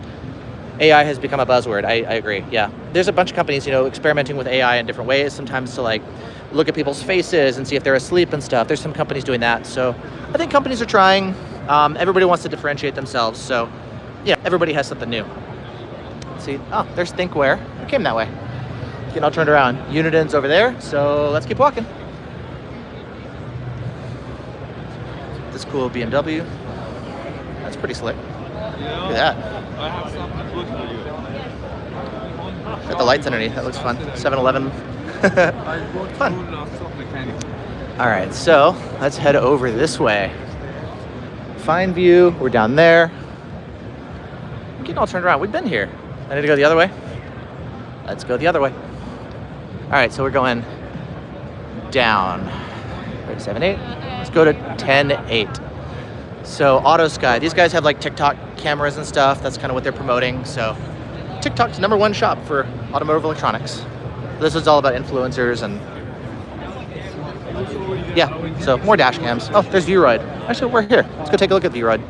AI has become a buzzword. I agree. Yeah, there's a bunch of companies, you know, experimenting with AI in different ways. Sometimes to like look at people's faces and see if they're asleep and stuff. There's some companies doing that. So I think companies are trying. Everybody wants to differentiate themselves. So yeah, everybody has something new. Let's see. Oh, there's Thinkware. I came that way. Getting all turned around. Uniden's over there. So let's keep walking. This cool BMW. That's pretty slick. Look at that. I have something good for you. Got the lights underneath. That looks fun. 7-Eleven. Fun. All right, so let's head over this way. Fine view. We're down there. Getting all turned around. We've been here. I need to go the other way. Let's go the other way. All right, so we're going down. 7-8. Let's go to 10-8. So AutoSky, these guys have like TikTok cameras and stuff. That's kind of what they're promoting. So TikTok's #1 shop for automotive electronics. This is all about influencers and yeah, so more dash cams. Oh, there's Veroid. Actually, we're here. Let's go take a look at Veroid.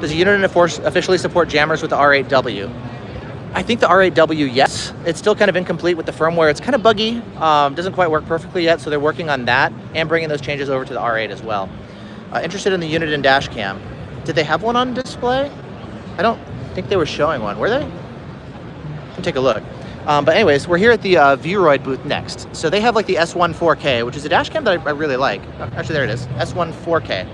Does the Uniden officially support jammers with the R8W? I think the R8W, yes. It's still kind of incomplete with the firmware. It's kind of buggy. Doesn't quite work perfectly yet, so they're working on that and bringing those changes over to the R8 as well. Interested in the Uniden dash cam. Did they have one on display? I don't think they were showing one. Were they? Let me take a look. But anyways, we're here at the Veroid booth next. So they have like the S1 4K, which is a dash cam that I really like. Actually, there it is, S1 4K.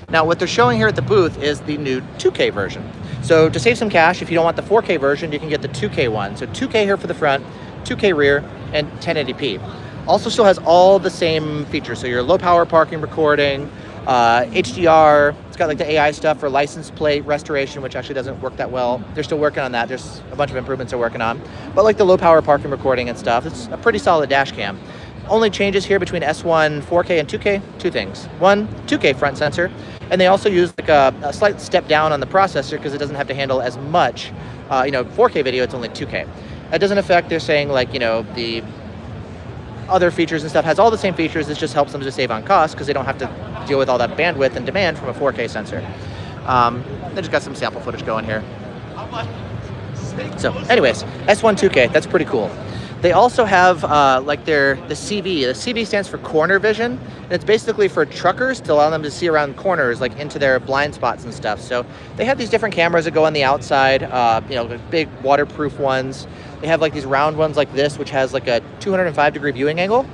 Now, what they're showing here at the booth is the new 2K version. So to save some cash, if you don't want the 4K version, you can get the 2K one. So 2K here for the front, 2K rear, and 1080p. Also still has all the same features. So your low power parking recording, HDR, it's got like the AI stuff for license plate restoration, which actually doesn't work that well. They're still working on that. There's a bunch of improvements they're working on. But like the low power parking recording and stuff, it's a pretty solid dash cam. Only changes here between S1 4K and 2K, two things. One, 2K front sensor, and they also use like a slight step down on the processor because it doesn't have to handle as much, 4K video, it's only 2K. That doesn't affect, they're saying like, the other features and stuff has all the same features. It just helps them to save on cost because they don't have to deal with all that bandwidth and demand from a 4K sensor. They just got some sample footage going here. So anyways, S1 2K, that's pretty cool. They also have the CV. The CV stands for corner vision, and it's basically for truckers to allow them to see around corners, like into their blind spots and stuff. So they have these different cameras that go on the outside, big waterproof ones. They have like these round ones like this, which has like a 205-degree viewing angle.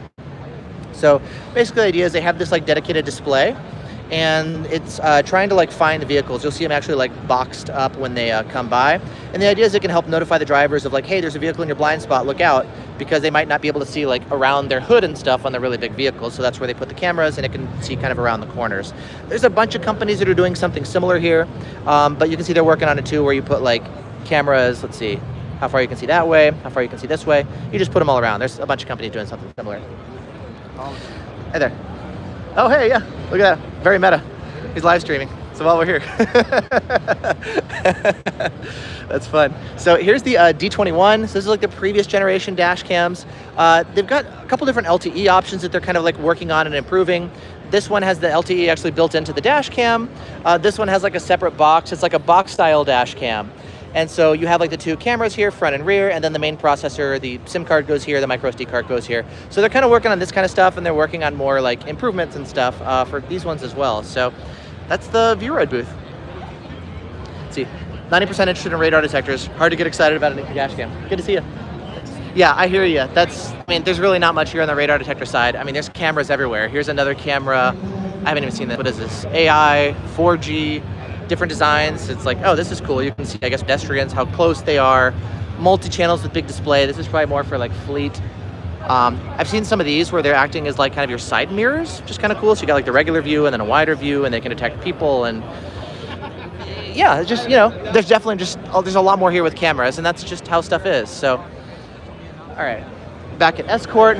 So basically the idea is they have this like dedicated display, and it's trying to like find the vehicles. You'll see them actually like boxed up when they come by. And the idea is it can help notify the drivers of like, hey, there's a vehicle in your blind spot, look out, because they might not be able to see like around their hood and stuff on the really big vehicles. So that's where they put the cameras, and it can see kind of around the corners. There's a bunch of companies that are doing something similar here, but you can see they're working on it too, where you put like cameras, let's see, how far you can see that way, how far you can see this way. You just put them all around. There's a bunch of companies doing something similar. Hey there. Oh, hey, yeah, look at that, very meta. He's live streaming, so while we're here. That's fun. So here's the D21. So this is like the previous generation dash cams. They've got a couple different LTE options that they're kind of like working on and improving. This one has the LTE actually built into the dash cam. This one has like a separate box. It's like a box style dash cam. And so you have like the two cameras here, front and rear, and then the main processor, the SIM card goes here, the micro SD card goes here. So they're kind of working on this kind of stuff, and they're working on more like improvements and stuff for these ones as well. So that's the Veroid booth. Let's see, 90% interested in radar detectors. Hard to get excited about a new dash cam. Good to see you. Yeah, I hear you. There's really not much here on the radar detector side. I mean, there's cameras everywhere. Here's another camera. I haven't even seen that. What is this? AI, 4G. Different designs. It's like, oh, this is cool. You can see, I guess, pedestrians, how close they are. Multi-channels with big display. This is probably more for like fleet. I've seen some of these where they're acting as like kind of your side mirrors, which is kind of cool. So you got like the regular view and then a wider view, and they can detect people. And yeah, it's just, there's definitely there's a lot more here with cameras, and that's just how stuff is. So, all right, back at Escort.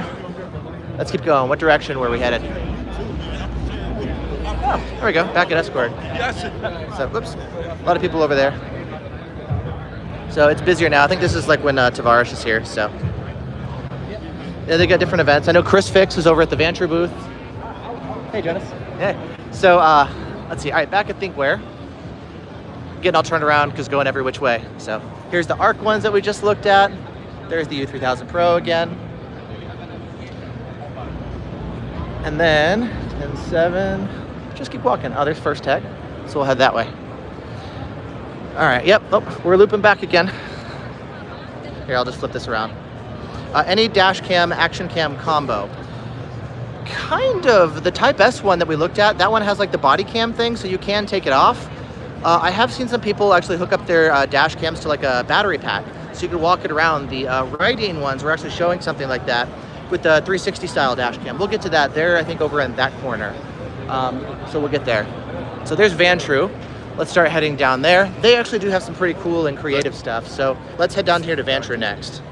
Let's keep going. What direction were we headed? Oh, there we go, back at Escort. So, whoops, a lot of people over there. So it's busier now. I think this is like when Tavares is here, so. Yeah, they got different events. I know Chris Fix is over at the Vantrue booth. Hey, Jonas. Hey. So, let's see, all right, back at Thinkware. getting all turned around because going every which way. So here's the ARC ones that we just looked at. There's the U3000 Pro again. And then 10.7, just keep walking. Oh, there's First Tech, so we'll head that way. All right, yep, oh, we're looping back again. Here, I'll just flip this around. Any dash cam, action cam combo. Kind of. The Type S one that we looked at, that one has like the body cam thing, so you can take it off. I have seen some people actually hook up their dash cams to like a battery pack, so you can walk it around. The Rydeen ones were actually showing something like that with the 360 style dash cam. We'll get to that there, I think, over in that corner. So we'll get there. So there's Vantrue. Let's start heading down there. They actually do have some pretty cool and creative stuff. So let's head down here to Vantrue next.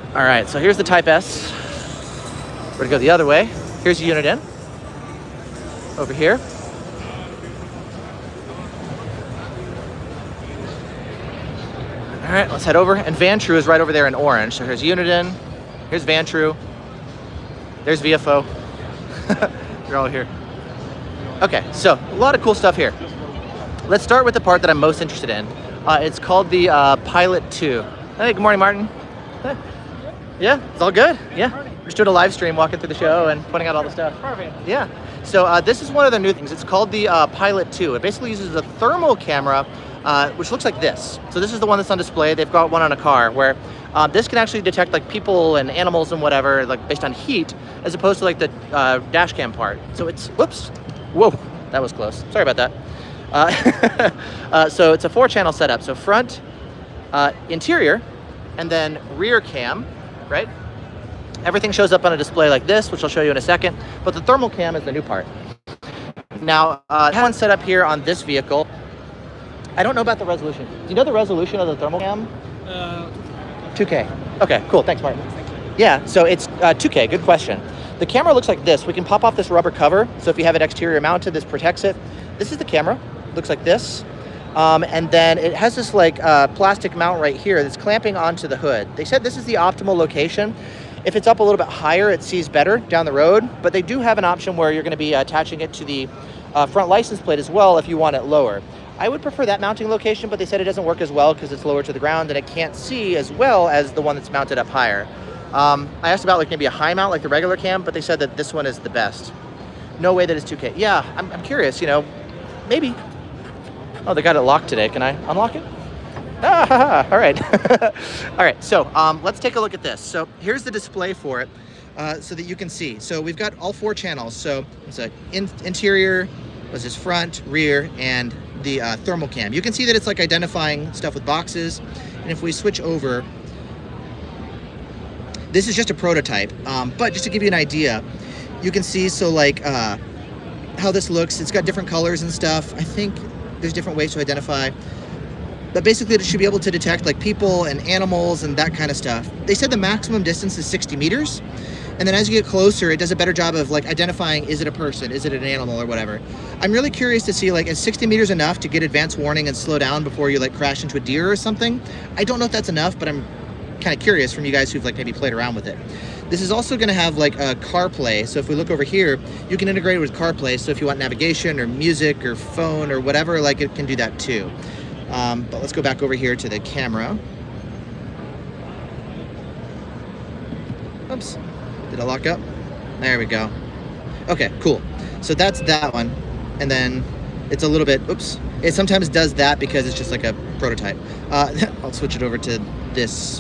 All right, so here's the Type S. We're gonna go the other way. Here's Uniden. Over here. All right, let's head over. And Vantrue is right over there in orange. So here's Uniden, here's Vantrue, there's Viofo. They're all here. Okay, so a lot of cool stuff here. Let's start with the part that I'm most interested in. It's called the Pilot 2. Hey, good morning, Martin. Yeah, it's all good. Yeah, we're just doing a live stream, walking through the show and pointing out all the stuff. Perfect. Yeah. So this is one of their new things. It's called the Pilot 2. It basically uses a thermal camera, which looks like this. So this is the one that's on display. They've got one on a car where this can actually detect like people and animals and whatever, like based on heat, as opposed to like the dash cam part. So it's, whoops, whoa, that was close. Sorry about that. So it's a 4-channel setup. So front, interior, and then rear cam. Right? Everything shows up on a display like this, which I'll show you in a second, but the thermal cam is the new part. Now, I have one set up here on this vehicle. I don't know about the resolution. Do you know the resolution of the thermal cam? 2K. Okay, cool. Thanks, Martin. Yeah, so it's 2K. Good question. The camera looks like this. We can pop off this rubber cover, so if you have it exterior mounted, this protects it. This is the camera. It looks like this. And then it has this like plastic mount right here that's clamping onto the hood. They said this is the optimal location. If it's up a little bit higher, it sees better down the road, but they do have an option where you're going to be attaching it to the front license plate as well if you want it lower. I would prefer that mounting location, but they said it doesn't work as well because it's lower to the ground and it can't see as well as the one that's mounted up higher. I asked about like maybe a high mount like the regular cam, but they said that this one is the best. No way that it's 2K. Yeah, I'm curious, you know, maybe. Oh, they got it locked today. Can I unlock it? Ah, all right. All right, so let's take a look at this. So here's the display for it so that you can see. So we've got all 4 channels. So it's an interior, was this front, rear, and the thermal cam. You can see that it's like identifying stuff with boxes. And if we switch over, this is just a prototype. But just to give you an idea, you can see, so like how this looks. It's got different colors and stuff. I think there's different ways to identify, but basically it should be able to detect like people and animals and that kind of stuff. They said the maximum distance is 60 meters, and then as you get closer, it does a better job of like identifying, is it a person, is it an animal, or whatever. I'm really curious to see, like, is 60 meters enough to get advance warning and slow down before you like crash into a deer or something? I don't know if that's enough, but I'm kind of curious from you guys who've like maybe played around with it. This is also going to have like a CarPlay. So if we look over here, you can integrate it with CarPlay. So if you want navigation or music or phone or whatever, like it can do that too. But let's go back over here to the camera. Oops, did it lock up? There we go. Okay, cool. So that's that one. And then it's a little bit, oops. It sometimes does that because it's just like a prototype. I'll switch it over to this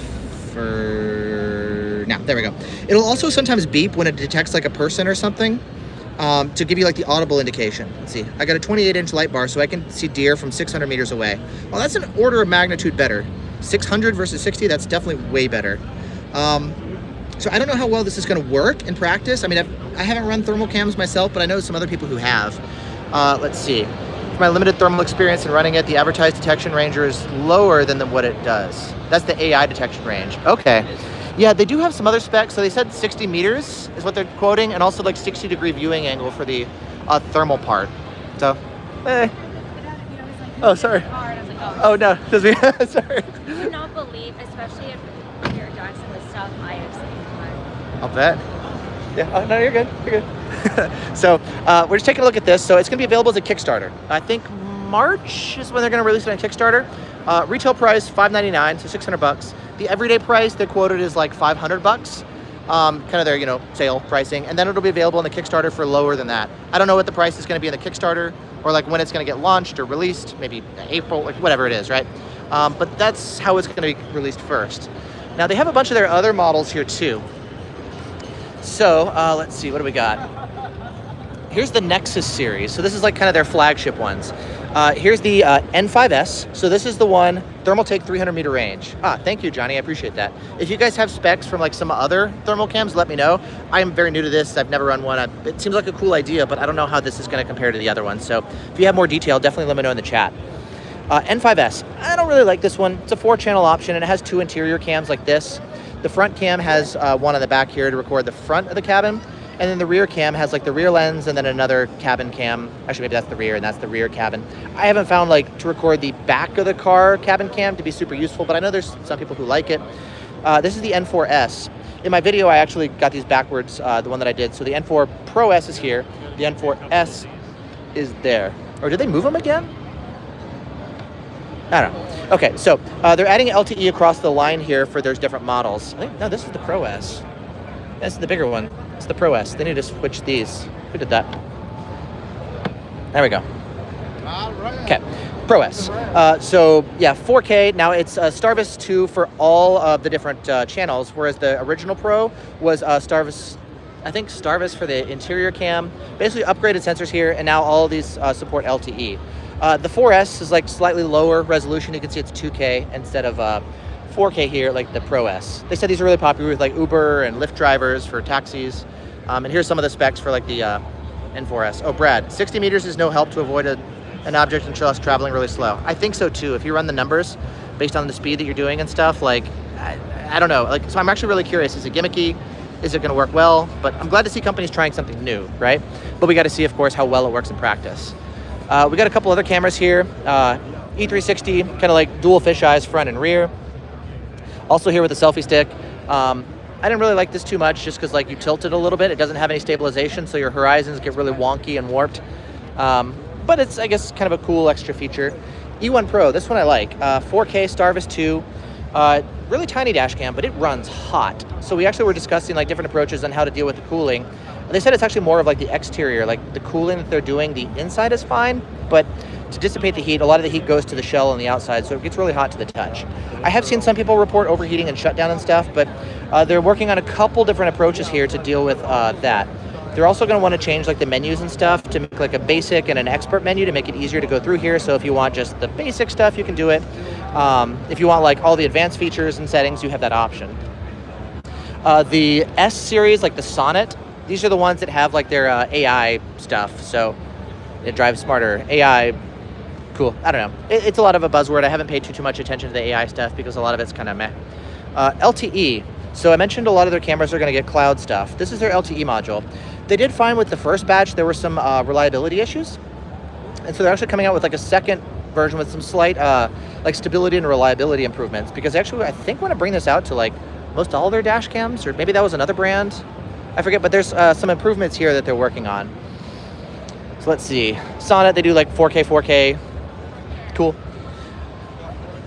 for now. There we go. It'll also sometimes beep when it detects like a person or something, to give you like the audible indication. Let's see. I got a 28-inch light bar, so I can see deer from 600 meters away. Well, that's an order of magnitude better. 600 versus 60, that's definitely way better. So I don't know how well this is going to work in practice. I mean, I haven't run thermal cams myself, but I know some other people who have. Let's see. For my limited thermal experience in running it, the advertised detection range is lower than what it does. That's the AI detection range. Okay. Yeah, they do have some other specs. So they said 60 meters is what they're quoting, and also like 60-degree viewing angle for the thermal part. So, eh. Oh, sorry. Oh, no. Sorry. You would not believe, especially if you're doing some of the stuff I have seen. I'll bet. Yeah. Oh, no, you're good. You're good. So we're just taking a look at this. So it's going to be available as a Kickstarter. I think March is when they're going to release it on Kickstarter. Retail price $599, so $600. The everyday price they quoted is like $500. Kind of their, you know, sale pricing, and then it'll be available in the Kickstarter for lower than that. I don't know what the price is going to be in the Kickstarter, or like when it's going to get launched or released, maybe April, like whatever it is, right? But that's how it's going to be released first. Now they have a bunch of their other models here too. So let's see, what do we got? Here's the Nexus series. So this is like kind of their flagship ones. Here's the N5S. So this is the one, thermal take 300 meter range. Thank you, Johnny, I appreciate that. If you guys have specs from like some other thermal cams, let me know. I am very new to this, I've never run one. It seems like a cool idea, but I don't know how this is gonna compare to the other ones. So if you have more detail, definitely let me know in the chat. N5S, I don't really like this one. It's a 4-channel option and it has 2 interior cams like this. The front cam has one on the back here to record the front of the cabin. And then the rear cam has like the rear lens and then another cabin cam. Actually, maybe that's the rear and that's the rear cabin. I haven't found like to record the back of the car cabin cam to be super useful, but I know there's some people who like it. This is the N4S. In my video, I actually got these backwards, the one that I did. So the N4 Pro S is here. The N4S is there. Or did they move them again? I don't know. Okay, so they're adding LTE across the line here for there's different models. I think, no, this is the Pro S. This is the bigger one. It's the Pro S. They need to switch these. Who did that? There we go. Okay, Pro S. So yeah, 4K. Now it's Starvis 2 for all of the different channels, whereas the original Pro was Starvis, I think Starvis for the interior cam. Basically upgraded sensors here, and now all of these support LTE. The 4S is like slightly lower resolution. You can see it's 2K instead of 4K here, like the Pro S. They said these are really popular with like Uber and Lyft drivers for taxis. And here's some of the specs for like the N4S. Oh, Brad, 60 meters is no help to avoid an object until it's traveling really slow. I think so too. If you run the numbers based on the speed that you're doing and stuff, like, I don't know. Like, so I'm actually really curious. Is it gimmicky? Is it gonna work well? But I'm glad to see companies trying something new, right? But we got to see, of course, how well it works in practice. We got a couple other cameras here. E360, kind of like dual fisheyes, front and rear. Also here with the selfie stick. I didn't really like this too much just because like you tilt it a little bit. It doesn't have any stabilization, so your horizons get really wonky and warped. But it's, I guess, kind of a cool extra feature. E1 Pro, this one I like. 4K Starvis 2. Really tiny dash cam, but it runs hot. So we actually were discussing like different approaches on how to deal with the cooling. They said it's actually more of like the exterior, like the cooling that they're doing. The inside is fine, but to dissipate the heat, a lot of the heat goes to the shell on the outside, so it gets really hot to the touch. I have seen some people report overheating and shutdown and stuff, but they're working on a couple different approaches here to deal with that. They're also going to want to change like the menus and stuff to make like a basic and an expert menu to make it easier to go through here. So if you want just the basic stuff, you can do it. If you want like all the advanced features and settings, you have that option. The S series, like the Sonnet, these are the ones that have like their AI stuff. So it drives smarter. AI, cool. I don't know. It's a lot of a buzzword. I haven't paid too much attention to the AI stuff because a lot of it's kind of meh. LTE. So I mentioned a lot of their cameras are going to get cloud stuff. This is their LTE module. They did find with the first batch there were some reliability issues. And so they're actually coming out with like a second version with some slight like stability and reliability improvements, because actually I think want to bring this out to like most all their dash cams, or maybe that was another brand. I forget, but there's some improvements here that they're working on. So let's see. Sonnet, they do like 4K. Cool.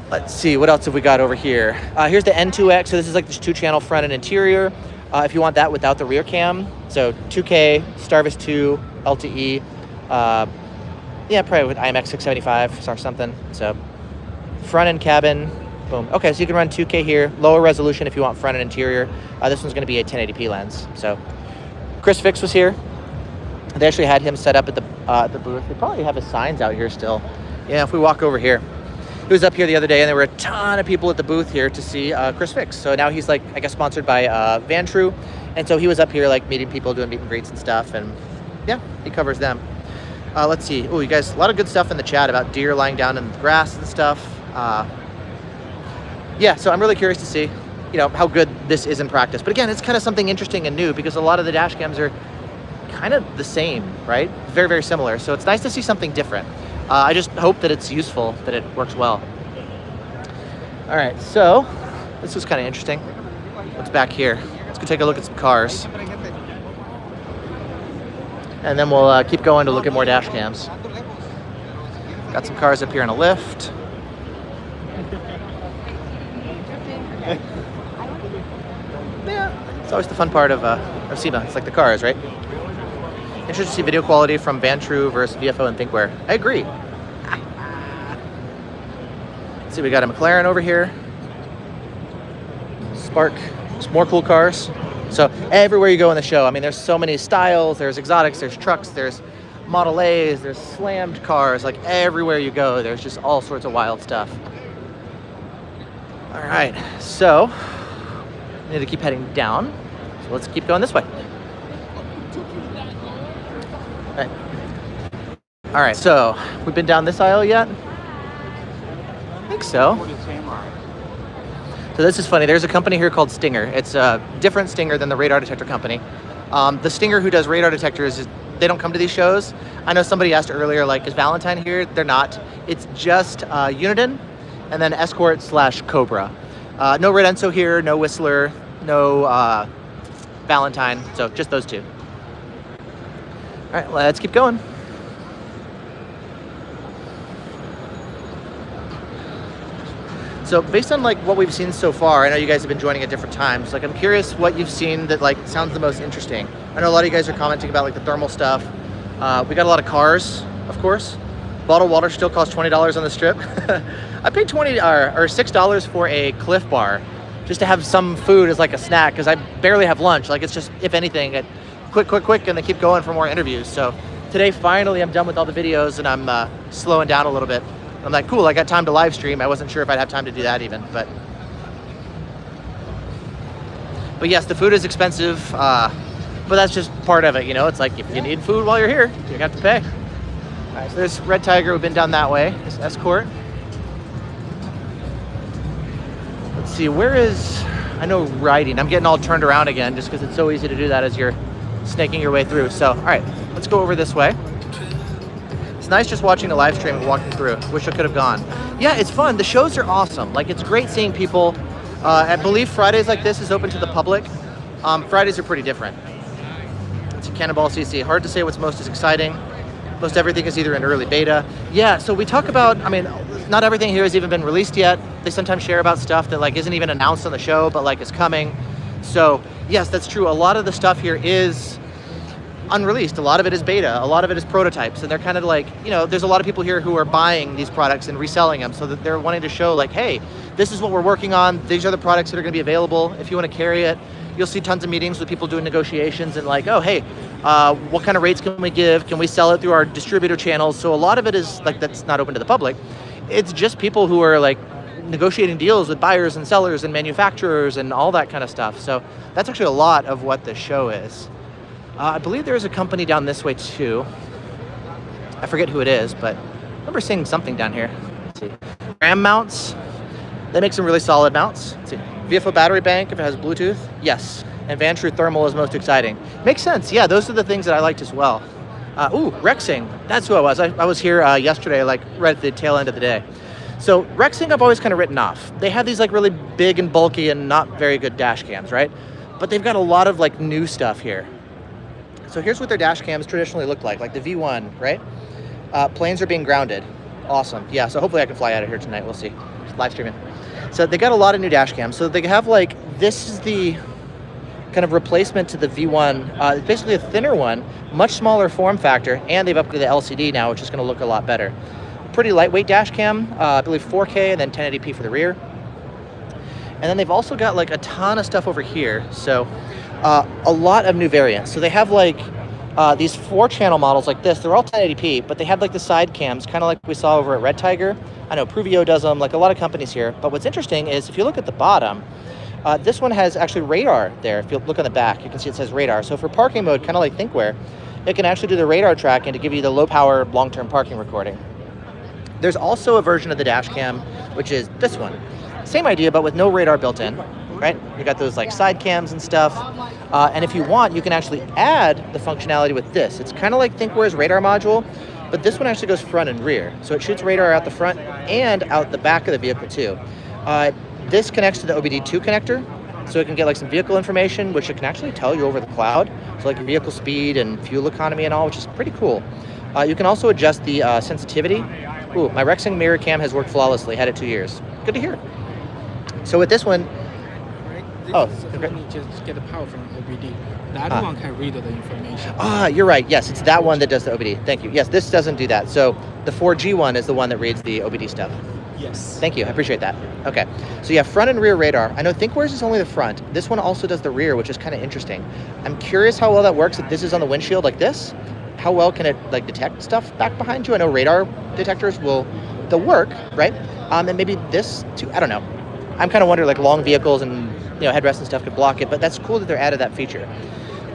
Let's see, what else have we got over here? Here's the N2X. So this is like this 2-channel front and interior. If you want that without the rear cam. So 2K, Starvis 2, LTE. Yeah, probably with IMX 675 or something. So front and cabin, boom. Okay, so you can run 2K here. Lower resolution if you want front and interior. This one's gonna be a 1080p lens. So Chris Fix was here. They actually had him set up at the booth. They probably have his signs out here still. Yeah, if we walk over here. He was up here the other day and there were a ton of people at the booth here to see Chris Fix. So now he's like, I guess, sponsored by Vantrue. And so he was up here like meeting people, doing meet and greets and stuff. And yeah, he covers them. Let's see. Oh, you guys, a lot of good stuff in the chat about deer lying down in the grass and stuff. Yeah, so I'm really curious to see, you know, how good this is in practice. But again, it's kind of something interesting and new because a lot of the dash cams are kind of the same, right? Very, very similar. So it's nice to see something different. I just hope that it's useful, that it works well. All right, so this was kind of interesting. What's back here? Let's go take a look at some cars. And then we'll keep going to look at more dash cams. Got Got some cars up here in a lift. Yeah, it's always the fun part of SEMA. It's like the cars, right? Interesting to see video quality from Vantrue versus Viofo and Thinkware. I agree. Let's see, we got a McLaren over here. Spark. Some more cool cars. So everywhere you go in the show, I mean, there's so many styles. There's exotics, there's trucks, there's Model A's, there's slammed cars. Like everywhere you go, there's just all sorts of wild stuff. All right, so we need to keep heading down. So let's keep going this way. All right, so we've been down this aisle yet? I think so. So this is funny. There's a company here called Stinger. It's a different Stinger than the radar detector company. The Stinger who does radar detectors, they don't come to these shows. I know somebody asked earlier, like, is Valentine here? They're not. It's just Uniden and then Escort/Cobra. No Redenso here, no Whistler, no Valentine. So just those two. All right, let's keep going. So based on like what we've seen so far, I know you guys have been joining at different times. Like I'm curious what you've seen that like sounds the most interesting. I know a lot of you guys are commenting about like the thermal stuff. We got a lot of cars, of course. Bottled water still costs $20 on the strip. I paid $6 for a Cliff Bar just to have some food as like a snack because I barely have lunch. Like it's just, if anything, quick, and they keep going for more interviews. So today, finally, I'm done with all the videos and I'm slowing down a little bit. I'm like, cool, I got time to live stream. I wasn't sure if I'd have time to do that even, but yes, the food is expensive, but that's just part of it, you know? It's like, if you need food while you're here, you have to pay. All right, so there's Red Tiger, we've been down that way, this Escort. Let's see, where is, I know riding, I'm getting all turned around again just because it's so easy to do that as you're snaking your way through. So, all right, let's go over this way. It's nice just watching the live stream and walking through. Wish I could have gone. Yeah, it's fun. The shows are awesome. Like, it's great seeing people. I believe Fridays like this is open to the public. Fridays are pretty different. It's a Cannonball CC. Hard to say what's most is exciting. Most everything is either in early beta. Yeah, so we talk about, I mean, not everything here has even been released yet. They sometimes share about stuff that like isn't even announced on the show, but like is coming. So yes, that's true. A lot of the stuff here is unreleased. A lot of it is beta. A lot of it is prototypes. And they're kind of like, you know, there's a lot of people here who are buying these products and reselling them so that they're wanting to show like, hey, this is what we're working on. These are the products that are going to be available. If you want to carry it, you'll see tons of meetings with people doing negotiations and like, oh, hey, what kind of rates can we give? Can we sell it through our distributor channels? So a lot of it is like, that's not open to the public. It's just people who are like negotiating deals with buyers and sellers and manufacturers and all that kind of stuff. So that's actually a lot of what the show is. I believe there is a company down this way too. I forget who it is, but I remember seeing something down here. Let's see. RAM mounts. They make some really solid mounts. Let's see. Viofo battery bank, if it has Bluetooth. Yes. And Vantrue thermal is most exciting. Makes sense. Yeah, those are the things that I liked as well. Ooh, Rexing. That's who I was. I was here yesterday, like right at the tail end of the day. So Rexing I've always kind of written off. They have these like really big and bulky and not very good dash cams, right? But they've got a lot of like new stuff here. So here's what their dash cams traditionally look like the V1, right? Planes are being grounded. Awesome. Yeah, so hopefully I can fly out of here tonight. We'll see. Just live streaming. So they got a lot of new dash cams. So they have like, this is the kind of replacement to the V1. It's basically a thinner one, much smaller form factor, and they've upgraded the LCD now, which is going to look a lot better. Pretty lightweight dash cam, I believe 4K and then 1080p for the rear. And then they've also got like a ton of stuff over here. So a lot of new variants. So they have like these 4-channel models like this. They're all 1080p, but they have like the side cams, kind of like we saw over at Red Tiger. I know Pruvio does them, like a lot of companies here. But what's interesting is if you look at the bottom, this one has actually radar there. If you look on the back, you can see it says radar. So for parking mode, kind of like Thinkware, it can actually do the radar tracking to give you the low power long-term parking recording. There's also a version of the dash cam, which is this one. Same idea, but with no radar built in, right? You got those like side cams and stuff. And if you want, you can actually add the functionality with this. It's kind of like Thinkware's radar module, but this one actually goes front and rear. So it shoots radar out the front and out the back of the vehicle too. This connects to the OBD2 connector, so it can get like some vehicle information, which it can actually tell you over the cloud. So like your vehicle speed and fuel economy and all, which is pretty cool. You can also adjust the sensitivity Ooh, my Rexing mirror cam has worked flawlessly. Had it 2 years. Good to hear. So with this one, Let me just get the power from OBD. The other one can read the information. You're right. Yes, it's that one that does the OBD. Thank you. Yes, this doesn't do that. So the 4G one is the one that reads the OBD stuff. Yes. Thank you. I appreciate that. Okay. So yeah, front and rear radar. I know Thinkware's is only the front. This one also does the rear, which is kind of interesting. I'm curious how well that works. If this is on the windshield like this, how well can it like detect stuff back behind you? I know radar detectors they'll work, right? And maybe this too. I don't know. I'm kind of wondering like long vehicles and headrests and stuff could block it, but that's cool that they're added that feature.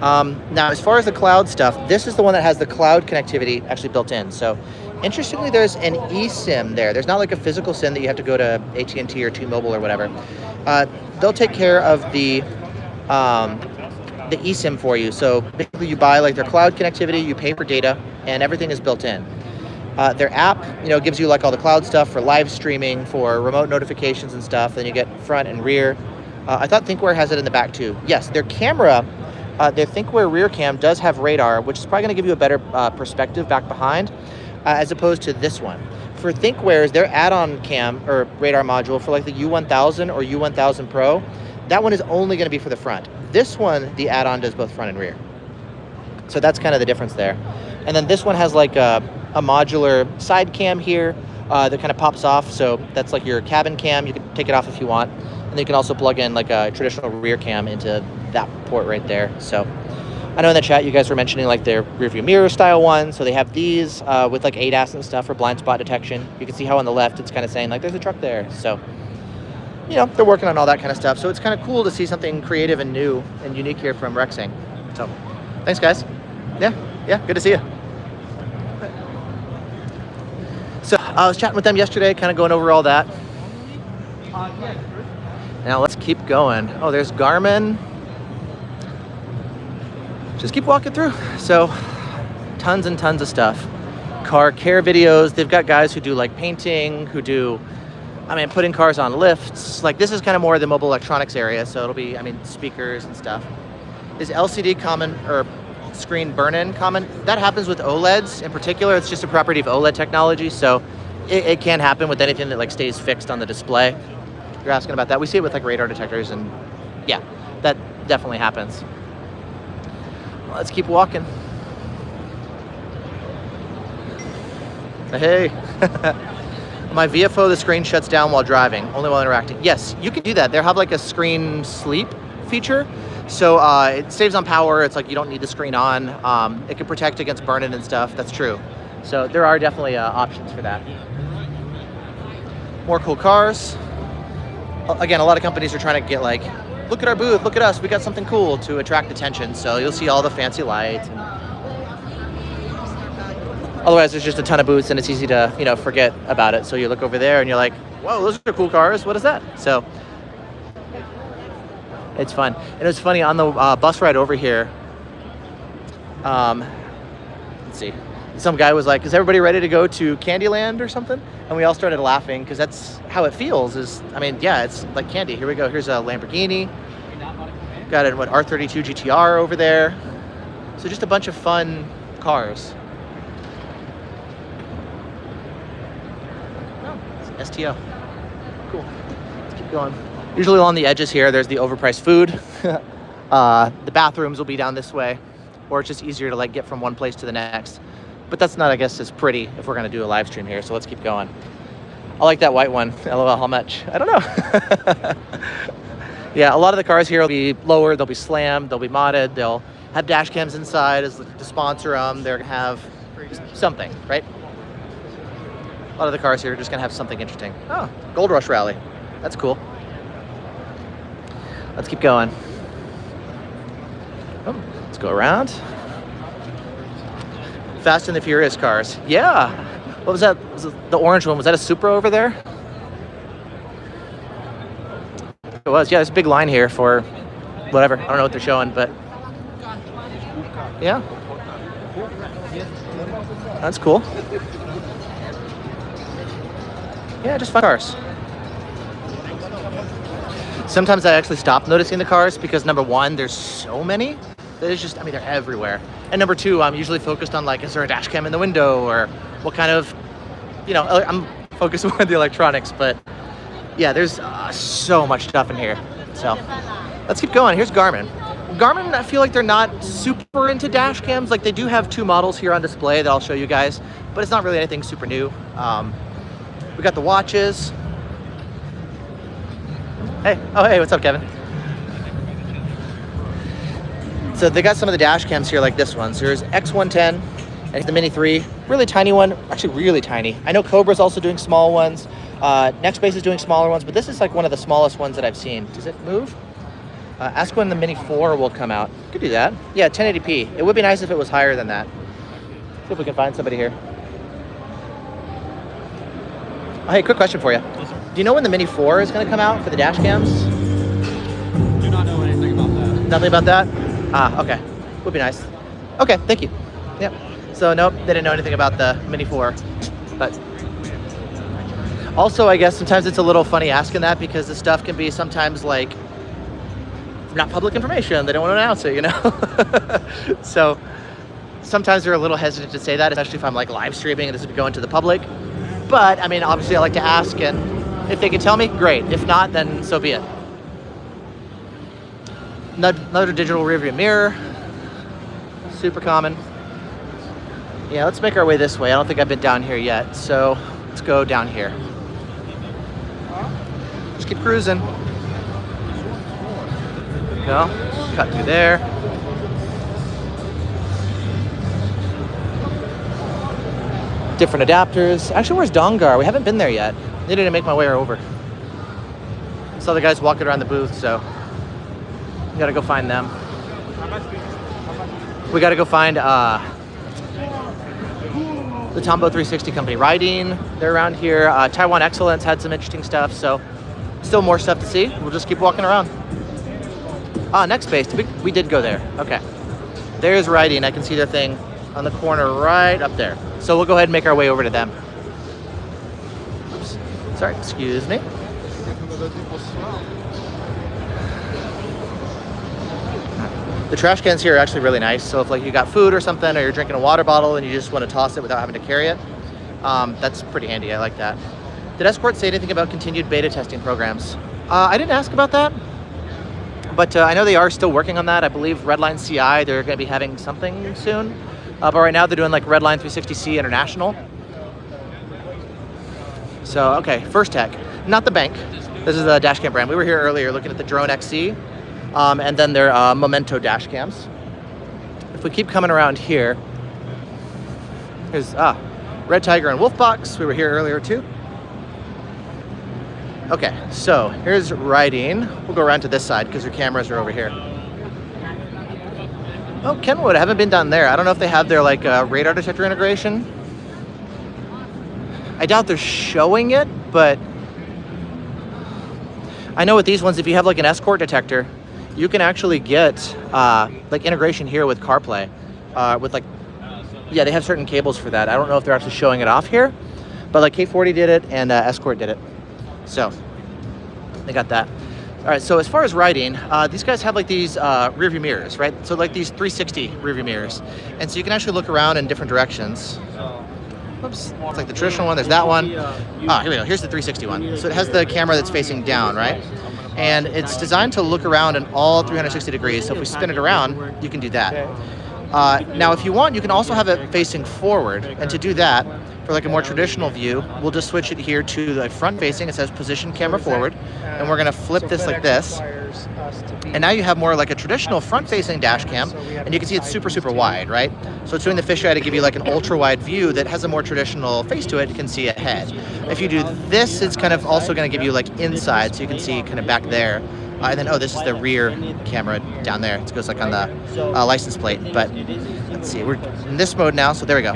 Now, as far as the cloud stuff, this is the one that has the cloud connectivity actually built in. So, interestingly, there's an eSIM there. There's not like a physical SIM that you have to go to AT&T or T-Mobile or whatever. They'll take care of the eSIM for you. So basically, you buy like their cloud connectivity, you pay for data, and everything is built in. Their app, gives you like all the cloud stuff for live streaming, for remote notifications and stuff. Then you get front and rear. I thought Thinkware has it in the back too. Yes, their camera, their Thinkware rear cam does have radar, which is probably going to give you a better perspective back behind, as opposed to this one. For Thinkware's, their add-on cam or radar module for like the U1000 or U1000 Pro, that one is only going to be for the front. This one, the add-on does both front and rear. So that's kind of the difference there. And then this one has like a modular side cam here that kind of pops off. So that's like your cabin cam. You can take it off if you want. And you can also plug in like a traditional rear cam into that port right there. So I know in the chat you guys were mentioning like their rear view mirror style one. So they have these with like ADAS and stuff for blind spot detection. You can see how on the left it's kind of saying like there's a truck there. So, they're working on all that kind of stuff. So it's kind of cool to see something creative and new and unique here from Rexing. So thanks, guys. Yeah, good to see you. So I was chatting with them yesterday, kind of going over all that. Now let's keep going. Oh, there's Garmin. Just keep walking through. So tons and tons of stuff. Car care videos. They've got guys who do like painting, who do, putting cars on lifts. Like this is kind of more the mobile electronics area. So it'll be, speakers and stuff. Is LCD common or screen burn-in common? That happens with OLEDs in particular. It's just a property of OLED technology. So it can happen with anything that like stays fixed on the display. You're asking about that. We see it with like radar detectors, and yeah, that definitely happens. Well, let's keep walking. Hey. My Viofo, the screen shuts down while driving, only while interacting. Yes, you can do that. They have like a screen sleep feature. So it saves on power. It's like you don't need the screen on. It can protect against burn-in and stuff. That's true. So there are definitely options for that. More cool cars. Again, a lot of companies are trying to get like, look at our booth, look at us, we got something cool to attract attention. So you'll see all the fancy lights. And otherwise, there's just a ton of booths and it's easy to, forget about it. So you look over there and you're like, whoa, those are cool cars. What is that? So it's fun. And it was funny on the bus ride over here. Let's see. Some guy was like, is everybody ready to go to Candyland or something? And we all started laughing because that's how it feels it's like candy. Here we go. Here's a Lamborghini. Got an R32 GTR over there. So just a bunch of fun cars. Oh, it's STO. Cool. Let's keep going. Usually along the edges here, there's the overpriced food. The bathrooms will be down this way, or it's just easier to like get from one place to the next. But that's not, I guess, as pretty if we're going to do a live stream here. So let's keep going. I like that white one. LOL, how much? I don't know. Yeah, a lot of the cars here will be lowered. They'll be slammed. They'll be modded. They'll have dash cams inside as to sponsor them. They're going to have something, right? A lot of the cars here are just going to have something interesting. Oh, Gold Rush Rally. That's cool. Let's keep going. Oh, let's go around. Fast and the Furious cars. Yeah. What was that? Was it the orange one? Was that a Supra over there? It was. Yeah, there's a big line here for whatever. I don't know what they're showing, but yeah. That's cool. Yeah, just fun cars. Sometimes I actually stop noticing the cars because number one, there's so many. There's just, they're everywhere. And number two, I'm usually focused on like, is there a dash cam in the window, or what kind of, you know, I'm focused on the electronics, but yeah, there's so much stuff in here. So let's keep going. Here's Garmin. Garmin, I feel like they're not super into dash cams. Like they do have 2 models here on display that I'll show you guys, but it's not really anything super new. We got the watches. Hey, oh hey, what's up, Kevin? So they got some of the dash cams here like this one. So here's X110 and the Mini 3, really tiny one, actually really tiny. I know Cobra's also doing small ones. Nextbase is doing smaller ones, but this is like one of the smallest ones that I've seen. Does it move? Ask when the Mini 4 will come out. Could do that. Yeah, 1080p. It would be nice if it was higher than that. See if we can find somebody here. Oh, hey, quick question for you. Yes, sir. Do you know when the Mini 4 is going to come out for the dash cams? Do not know anything about that. Nothing about that? Ah, okay. Would be nice. Okay, thank you. Yep. So nope, they didn't know anything about the Mini 4. But also, I guess sometimes it's a little funny asking that because the stuff can be sometimes like not public information. They don't want to announce it, you know? So sometimes they're a little hesitant to say that, especially if I'm like live streaming and this is going to the public. But I mean, obviously I like to ask, and if they can tell me, great. If not, then so be it. Another digital rearview mirror. Super common. Yeah, let's make our way this way. I don't think I've been down here yet, so let's go down here. Just keep cruising. There we go. Cut through there. Different adapters. Actually, where's Dongar? We haven't been there yet. Needed to make my way over. Saw the guys walking around the booth, so we gotta go find them. We gotta go find the Tombow 360 company. Riding, they're around here. Taiwan Excellence had some interesting stuff, so still more stuff to see. We'll just keep walking around. Nextbase, we did go there. Okay. There's Riding. I can see their thing on the corner right up there. So we'll go ahead and make our way over to them. Oops. Sorry, excuse me. The trash cans here are actually really nice. So if like you got food or something, or you're drinking a water bottle and you just want to toss it without having to carry it, that's pretty handy. I like that. Did Escort say anything about continued beta testing programs? I didn't ask about that, but I know they are still working on that. I believe Redline CI, they're going to be having something soon. But right now they're doing like Redline 360C International. So, okay, First Tech, not the bank. This is the dash cam brand. We were here earlier looking at the Drone XC, and then their Momento dash cams. If we keep coming around here, here's Red Tiger and Wolfbox. We were here earlier too. Okay, so here's Riding. We'll go around to this side because their cameras are over here. Oh, Kenwood, I haven't been down there. I don't know if they have their like radar detector integration. I doubt they're showing it, but I know with these ones, if you have like an Escort detector, you can actually get like integration here with CarPlay. With like, yeah, they have certain cables for that. I don't know if they're actually showing it off here, but like K40 did it and Escort did it. So they got that. All right, so as far as riding, these guys have like these rearview mirrors, right? So like these 360 rearview mirrors. And so you can actually look around in different directions. Oops, it's like the traditional one, there's that one. Here we go, here's the 360 one. So it has the camera that's facing down, right? And it's designed to look around in all 360 degrees. So if we spin it around, you can do that. Now, if you want, you can also have it facing forward. And to do that, for like a more traditional view, we'll just switch it here to the front facing. It says position camera forward. And we're gonna flip this like this. And now you have more like a traditional front facing dash cam. And you can see it's super, super wide, right? So it's doing the fisheye to give you like an ultra wide view that has a more traditional face to it. You can see ahead. If you do this, it's kind of also gonna give you like inside. So you can see kind of back there. And then, oh, this is the rear camera down there. It goes like on the license plate. But let's see, we're in this mode now. So there we go.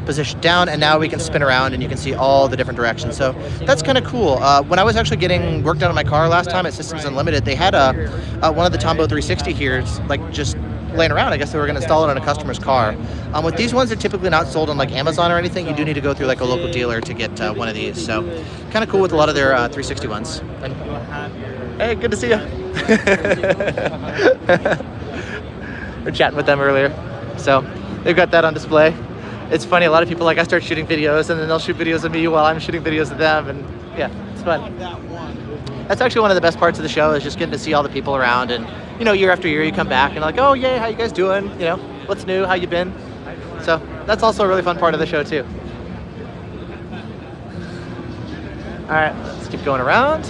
Position down, and now we can spin around and you can see all the different directions. So that's kind of cool. When I was actually getting work done on my car last time at Systems Unlimited, they had one of the Tombow 360 here, like just laying around. I guess they were going to install it on a customer's car. With these ones, they're typically not sold on like Amazon or anything. You do need to go through like a local dealer to get one of these. So kind of cool with a lot of their 360 ones. And, hey, good to see you. We're chatting with them earlier. So they've got that on display. It's funny, a lot of people like I start shooting videos and then they'll shoot videos of me while I'm shooting videos of them, and yeah, it's fun. That's actually one of the best parts of the show, is just getting to see all the people around, and you know, year after year you come back and like, oh yay, how you guys doing? You know, what's new? How you been? So that's also a really fun part of the show too. All right, let's keep going around.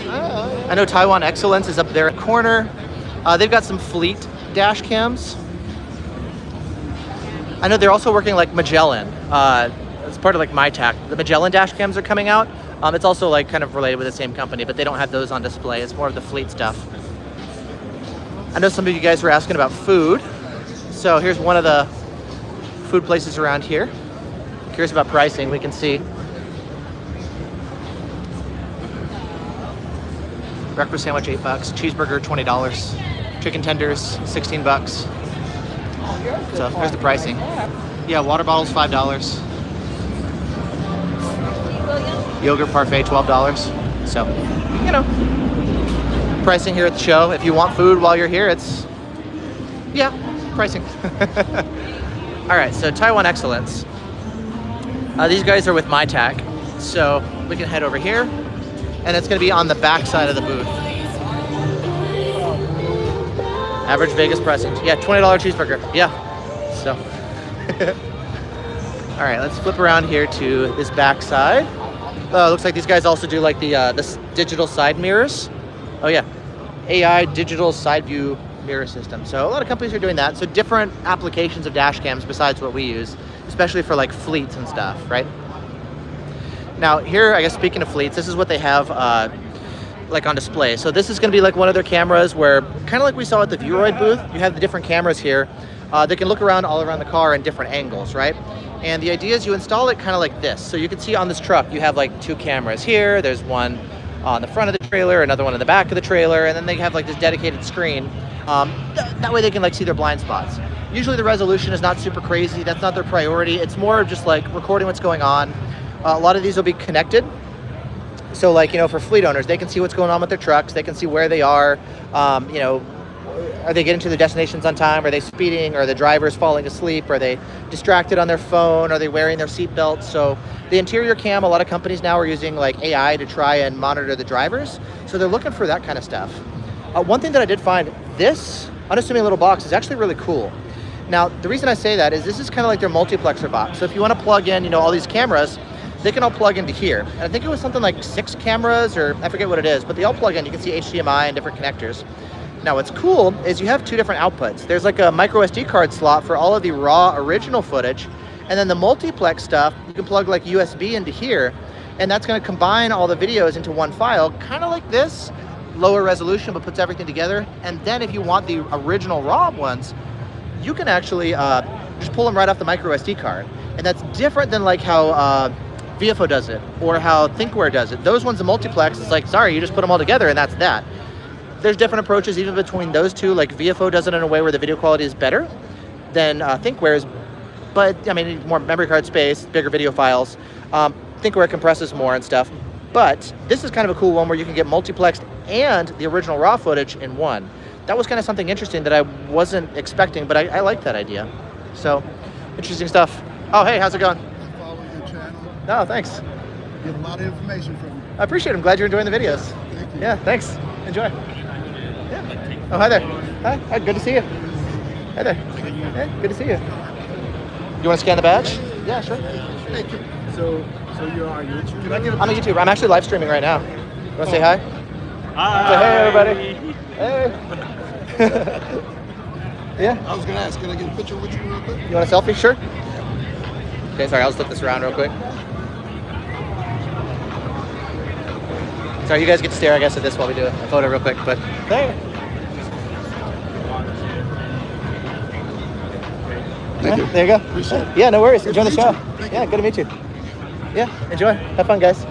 I know Taiwan Excellence is up there in the corner. They've got some fleet dash cams. I know they're also working like Magellan. It's part of like MyTac. The Magellan dash cams are coming out. It's also like kind of related with the same company, but they don't have those on display. It's more of the fleet stuff. I know some of you guys were asking about food. So here's one of the food places around here. Curious about pricing, we can see. Breakfast sandwich, $8. Cheeseburger, $20. Chicken tenders, $16. So there's the pricing. Yeah, water bottles, $5. Yogurt parfait, $12. So, you know, pricing here at the show. If you want food while you're here, it's, yeah, pricing. All right, so Taiwan Excellence. These guys are with MyTac. So we can head over here, and it's gonna be on the back side of the booth. Average Vegas pricing. Yeah, $20 cheeseburger. Yeah, so. All right, let's flip around here to this back side. Looks like these guys also do like the digital side mirrors. Oh yeah, AI digital side view mirror system. So a lot of companies are doing that. So different applications of dash cams besides what we use, especially for like fleets and stuff, right? Now here, I guess speaking of fleets, this is what they have like on display. So this is gonna be like one of their cameras where, kind of like we saw at the Veroid booth, you have the different cameras here. They can look around all around the car in different angles, right? And the idea is you install it kind of like this. So you can see on this truck, you have like 2 cameras here. There's one on the front of the trailer, another one in the back of the trailer, and then they have like this dedicated screen. That way they can like see their blind spots. Usually the resolution is not super crazy. That's not their priority. It's more of just like recording what's going on. A lot of these will be connected. So like, you know, for fleet owners, they can see what's going on with their trucks. They can see where they are. You know, are they getting to their destinations on time? Are they speeding? Are the drivers falling asleep? Are they distracted on their phone? Are they wearing their seatbelts? So the interior cam, a lot of companies now are using like AI to try and monitor the drivers. So they're looking for that kind of stuff. One thing that I did find, this unassuming little box is actually really cool. Now, the reason I say that is this is kind of like their multiplexer box. So if you want to plug in, you know, all these cameras, they can all plug into here. And I think it was something like 6 cameras, or I forget what it is, but they all plug in. You can see HDMI and different connectors. Now what's cool is you have 2 different outputs. There's like a micro SD card slot for all of the raw original footage, and then the multiplex stuff, you can plug like USB into here, and that's gonna combine all the videos into one file, kind of like this, lower resolution, but puts everything together. And then if you want the original raw ones, you can actually just pull them right off the micro SD card. And that's different than like how Viofo does it, or how Thinkware does it. Those ones, the multiplex, it's like, sorry, you just put them all together and that's that. There's different approaches even between those two. Like Viofo does it in a way where the video quality is better than Thinkware's, but I mean, more memory card space, bigger video files. Thinkware compresses more and stuff. But this is kind of a cool one where you can get multiplexed and the original raw footage in one. That was kind of something interesting that I wasn't expecting, but I like that idea. So, interesting stuff. Oh, hey, how's it going? I follow your channel. No, thanks. Get a lot of information from you. I appreciate it. I'm glad you're enjoying the videos. Thank you. Yeah, thanks. Enjoy. Yeah. Oh, hi there. Hi, good to see you. Hi there. Yeah, good to see you. You want to scan the badge? Yeah, sure. Thank you. So you're on YouTube? Can I get a I'm on YouTube. I'm actually live streaming right now. You want to say hi? Hi. Say hey, everybody. Hey. Yeah. I was going to ask, can I get a picture with you real quick? You want a selfie? Sure. Okay, sorry, I'll just flip this around real quick. Sorry, you guys get to stare, I guess, at this while we do a photo real quick, but there. Thank you. There you go. Appreciate it. Yeah, no worries. Good Enjoy to the meet show. you. Thank Yeah, you. good to meet you. Yeah, enjoy. Have fun, guys.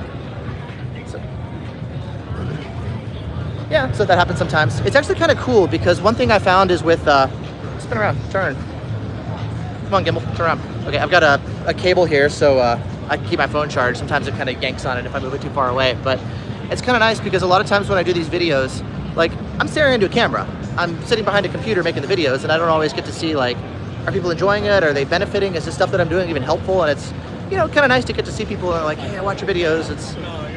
Yeah, so that happens sometimes. It's actually kind of cool because one thing I found is with, spin around, turn. Come on, gimbal, turn around. Okay, I've got a cable here, so I can keep my phone charged. Sometimes it kind of yanks on it if I move it too far away, but it's kind of nice because a lot of times when I do these videos, like I'm staring into a camera. I'm sitting behind a computer making the videos, and I don't always get to see like are people enjoying it? Are they benefiting? Is the stuff that I'm doing even helpful? And it's, you know, kind of nice to get to see people and are like, hey, I watch your videos. It's,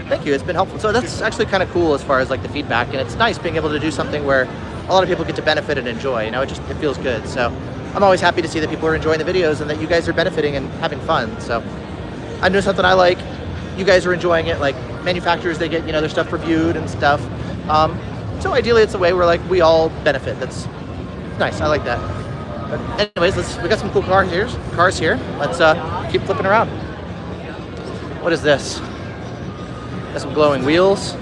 thank you, it's been helpful. So that's actually kind of cool as far as like the feedback, and it's nice being able to do something where a lot of people get to benefit and enjoy, you know, it feels good. So I'm always happy to see that people are enjoying the videos and that you guys are benefiting and having fun. So I'm doing something I like, you guys are enjoying it, like manufacturers, they get, you know, their stuff reviewed and stuff. So ideally it's a way where like we all benefit. That's nice, I like that. But anyways, we got some cool cars here. Let's keep flipping around. What is this? Got some glowing wheels.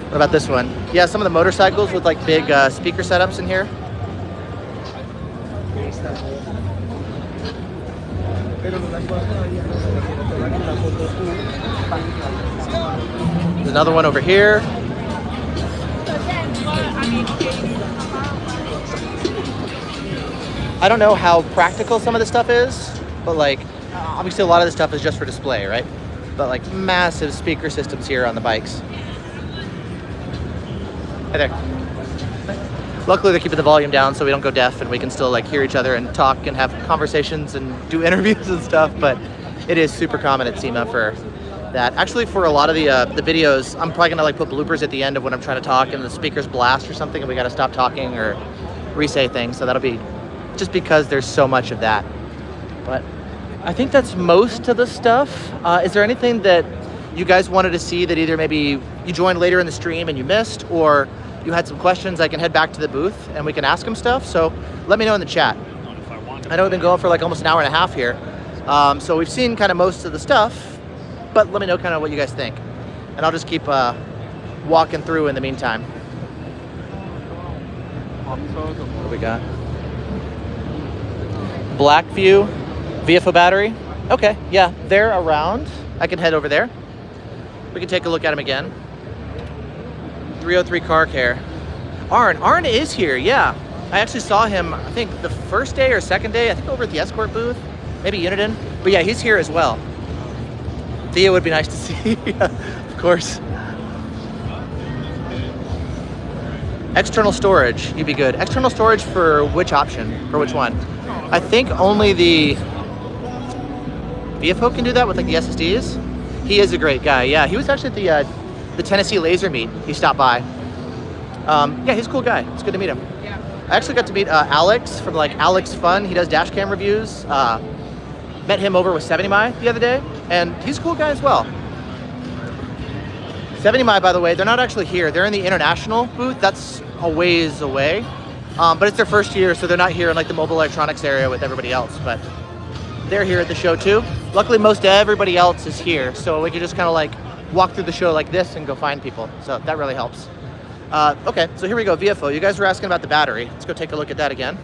What about this one? Yeah, some of the motorcycles with like big speaker setups in here. There's another one over here. I don't know how practical some of this stuff is, but like obviously a lot of this stuff is just for display, right? But like massive speaker systems here on the bikes. Hey there. Luckily they're keeping the volume down so we don't go deaf and we can still like hear each other and talk and have conversations and do interviews and stuff, but it is super common at SEMA for that. Actually, for a lot of the videos, I'm probably gonna like put bloopers at the end of when I'm trying to talk and the speakers blast or something and we gotta stop talking or re-say things, so that'll be just because there's so much of that. But I think that's most of the stuff. Is there anything that you guys wanted to see that either maybe you joined later in the stream and you missed, or you had some questions? I can head back to the booth and we can ask them stuff, so let me know in the chat. I know we've been going for like almost an hour and a half here, so we've seen kind of most of the stuff, but let me know kind of what you guys think, and I'll just keep walking through in the meantime. What do we got? Blackvue Viofo battery. Okay, yeah, they're around. I can head over there. We can take a look at them again. 303 car care. Arn is here, yeah. I actually saw him, I think the first day or second day, I think over at the Escort booth, maybe Uniden. But yeah, he's here as well. Thea would be nice to see, of course. External storage, you'd be good. External storage for which option? For which one? I think only the Viofo can do that with like the SSDs. He is a great guy. Yeah, he was actually at the Tennessee laser meet. He stopped by. Yeah, he's a cool guy. It's good to meet him. Yeah. I actually got to meet Alex from like Alex Fun. He does dash cam reviews. Met him over with 70My the other day, and he's a cool guy as well. 70My, by the way, they're not actually here. They're in the international booth. That's a ways away. But it's their first year, so they're not here in like the mobile electronics area with everybody else, but they're here at the show too. Luckily, most everybody else is here, so we can just kind of like walk through the show like this and go find people. So that really helps. Okay, so here we go, Viofo. You guys were asking about the battery. Let's go take a look at that again.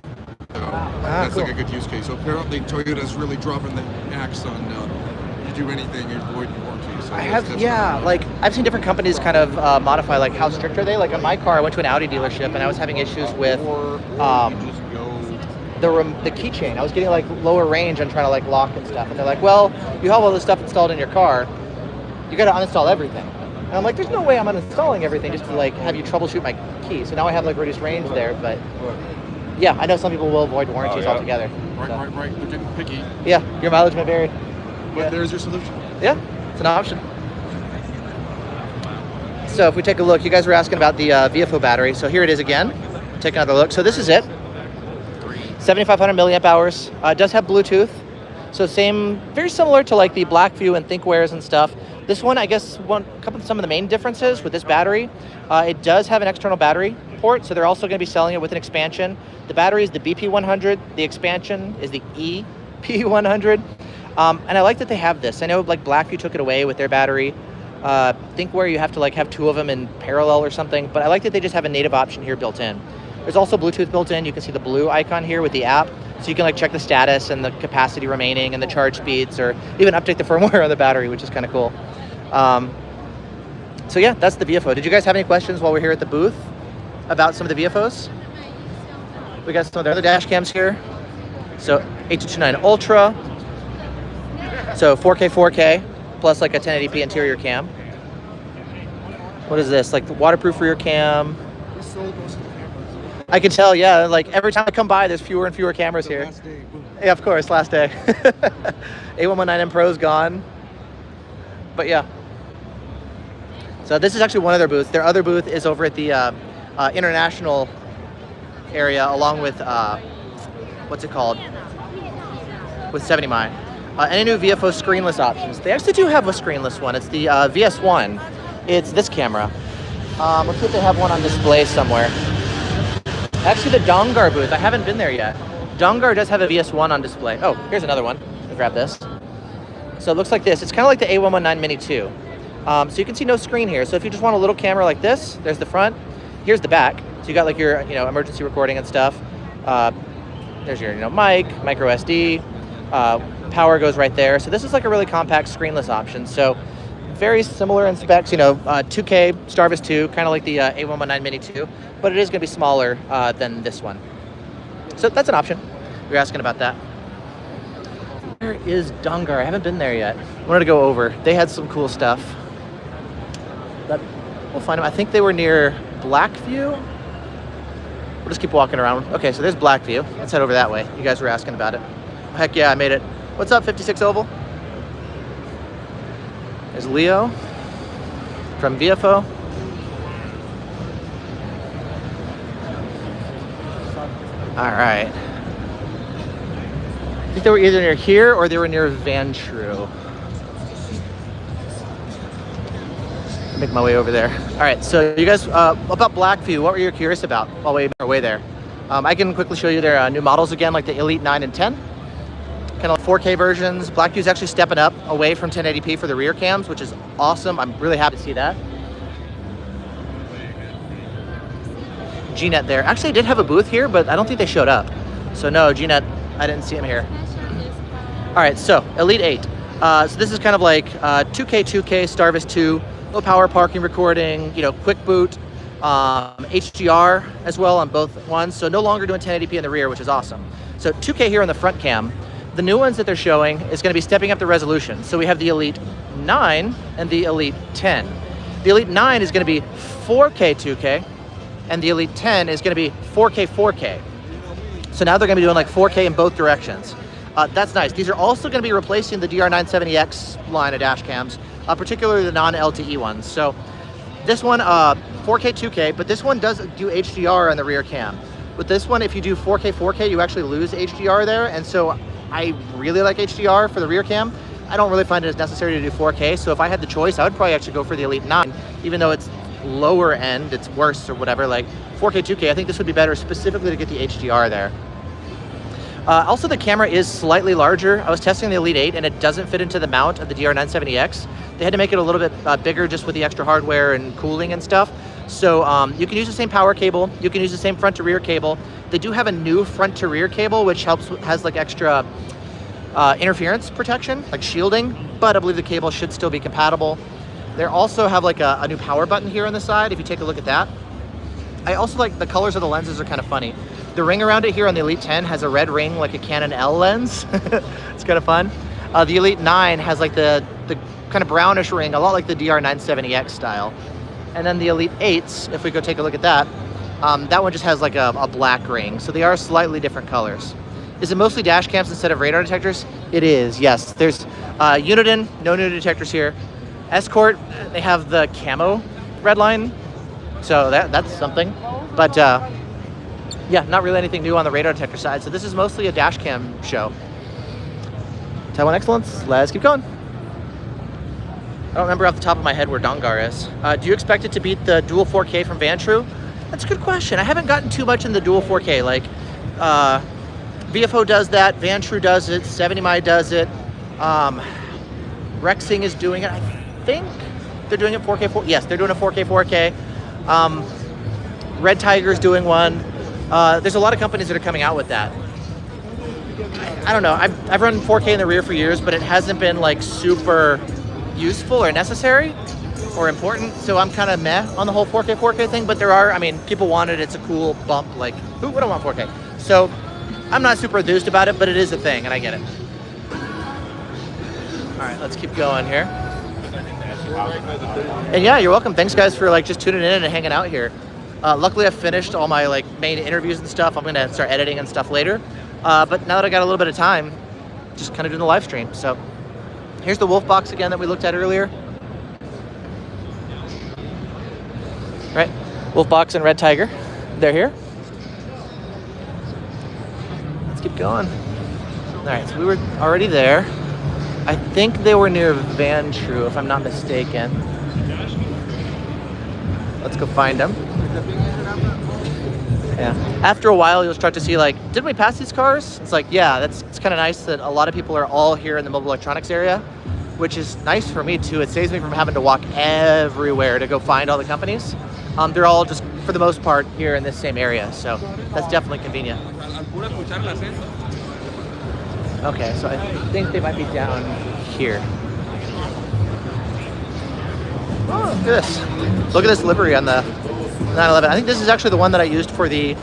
That's cool. like a good use case. So apparently Toyota's really dropping the axe on you do anything, you avoid warranty. So I have, yeah, like I've seen different companies kind of modify like how strict are they. Like on my car, I went to an Audi dealership and I was having issues with the keychain. I was getting like lower range and trying to like lock and stuff. And they're like, well, you have all this stuff installed in your car. You got to uninstall everything. And I'm like, there's no way I'm uninstalling everything just to like have you troubleshoot my key. So now I have like reduced range there, but yeah, I know some people will avoid warranties altogether. Right. They're getting picky. Yeah, your mileage may vary. But there's your solution. Yeah, it's an option. So if we take a look, you guys were asking about the Viofo battery. So here it is again. Take another look. So this is it. 7,500 milliamp hours. It does have Bluetooth. So very similar to like the Blackvue and Thinkwares and stuff. This one, I guess, some of the main differences with this battery, it does have an external battery port, so they're also going to be selling it with an expansion. The battery is the BP100, the expansion is the EP100, and I like that they have this. I know like Blackvue took it away with their battery. Thinkware, you have to like have two of them in parallel or something, but I like that they just have a native option here built in. There's also Bluetooth built in. You can see the blue icon here with the app, so you can like check the status and the capacity remaining and the charge speeds, or even update the firmware on the battery, which is kind of cool. So yeah, that's the Viofo. Did you guys have any questions while we're here at the booth about some of the Viofos? We got some of the other dash cams here. So 8229 Ultra. So 4K plus like a 1080p interior cam. What is this? Like the waterproof rear cam. I can tell, yeah. Like every time I come by, there's fewer and fewer cameras here. Last day, boom. Yeah, of course, last day. A119M Pro's gone. But yeah. So this is actually one of their booths. Their other booth is over at the international area, along with what's it called? With 70Mi. Any new Viofo screenless options? They actually do have a screenless one. It's the VS1. It's this camera. Let's see if they have one on display somewhere. Actually, the Dongar booth. I haven't been there yet. Dongar does have a VS1 on display. Oh, here's another one. I'll grab this. So it looks like this. It's kind of like the A119 Mini 2. So you can see no screen here. So if you just want a little camera like this, there's the front. Here's the back. So you got like your emergency recording and stuff. There's your mic, micro SD. Power goes right there. So this is like a really compact screenless option. So very similar in specs, 2K Starvis 2, kind of like the A119 Mini 2, but it is going to be smaller than this one. So that's an option. You're asking about that. Where is Dongar? I haven't been there yet. I wanted to go over. They had some cool stuff. But we'll find them. I think they were near Blackvue. We'll just keep walking around. Okay, so there's Blackvue. Let's head over that way. You guys were asking about it. Oh, heck yeah, I made it. What's up, 56 Oval? There's Leo from Viofo. All right. I think they were either near here or they were near Vantrue. Make my way over there. All right, so you guys, about Blackvue, what were you curious about while we made our way there? I can quickly show you their new models again, like the Elite 9 and 10. Kind of 4K versions. Blackvue's actually stepping up away from 1080p for the rear cams, which is awesome. I'm really happy to see that. GNet there. Actually, I did have a booth here, but I don't think they showed up. So no, GNet, I didn't see them here. All right, so Elite 8. So this is kind of like 2K, Starvis 2, low power parking recording, quick boot, HDR as well on both ones. So no longer doing 1080p in the rear, which is awesome. So 2K here on the front cam. The new ones that they're showing is going to be stepping up the resolution. So we have the Elite 9 and the Elite 10. The Elite 9 is going to be 4K 2K, and the Elite 10 is going to be 4K 4K. So now they're going to be doing like 4K in both directions. That's nice. These are also going to be replacing the DR970X line of dash cams, particularly the non-LTE ones. So this one, 4K 2K, but this one does do HDR on the rear cam. With this one, if you do 4K 4K, you actually lose HDR there, and so I really like HDR for the rear cam. I don't really find it as necessary to do 4K, so if I had the choice, I would probably actually go for the Elite 9, even though it's lower end, it's worse or whatever, like 4K 2K, I think this would be better specifically to get the HDR there. Also, the camera is slightly larger. I was testing the Elite 8 and it doesn't fit into the mount of the DR970X. They had to make it a little bit bigger just with the extra hardware and cooling and stuff. So you can use the same power cable, you can use the same front to rear cable. They do have a new front to rear cable, which has like extra interference protection, like shielding, but I believe the cable should still be compatible. They also have like a new power button here on the side, if you take a look at that. I also like the colors of the lenses are kind of funny. The ring around it here on the Elite 10 has a red ring like a Canon L lens. It's kind of fun. The Elite 9 has like the kind of brownish ring, a lot like the DR970X style. And then the Elite 8s, if we go take a look at that, that one just has like a black ring. So they are slightly different colors. Is it mostly dash cams instead of radar detectors? It is, yes. There's Uniden, no new detectors here. Escort, they have the camo red line. So that's something. But yeah, not really anything new on the radar detector side. So this is mostly a dash cam show. Taiwan Excellence, let's keep going. I don't remember off the top of my head where Dongar is. Do you expect it to beat the dual 4K from Vantrue? That's a good question. I haven't gotten too much in the dual 4K. Like, Viofo does that, Vantrue does it, 70Mi does it. Rexing is doing it. I think they're doing it 4K. Yes, they're doing a 4K 4K. Red Tiger is doing one. There's a lot of companies that are coming out with that. I don't know. I've run 4K in the rear for years, but it hasn't been like super useful or necessary or important. So I'm kind of meh on the whole 4K 4K thing. But there are, I mean, people want it. It's a cool bump. Like, who wouldn't want 4K? So I'm not super enthused about it, but it is a thing, and I get it. All right, let's keep going here. And yeah, you're welcome. Thanks guys for like just tuning in and hanging out here. Luckily, I've finished all my like main interviews and stuff. I'm gonna start editing and stuff later. But now that I got a little bit of time, just kind of doing the live stream. So here's the Wolfbox again that we looked at earlier. Right, Wolfbox and Red Tiger, they're here. Let's keep going. All right, so we were already there. I think they were near Vantrue, if I'm not mistaken. Let's go find them. Yeah. After a while, you'll start to see like, didn't we pass these cars? It's like, yeah, it's kind of nice that a lot of people are all here in the mobile electronics area, which is nice for me too. It saves me from having to walk everywhere to go find all the companies. They're all just, for the most part, here in this same area, so that's definitely convenient. Okay, so I think they might be down here. Oh, look at this. Look at this livery on the 911. I think this is actually the one that I used for the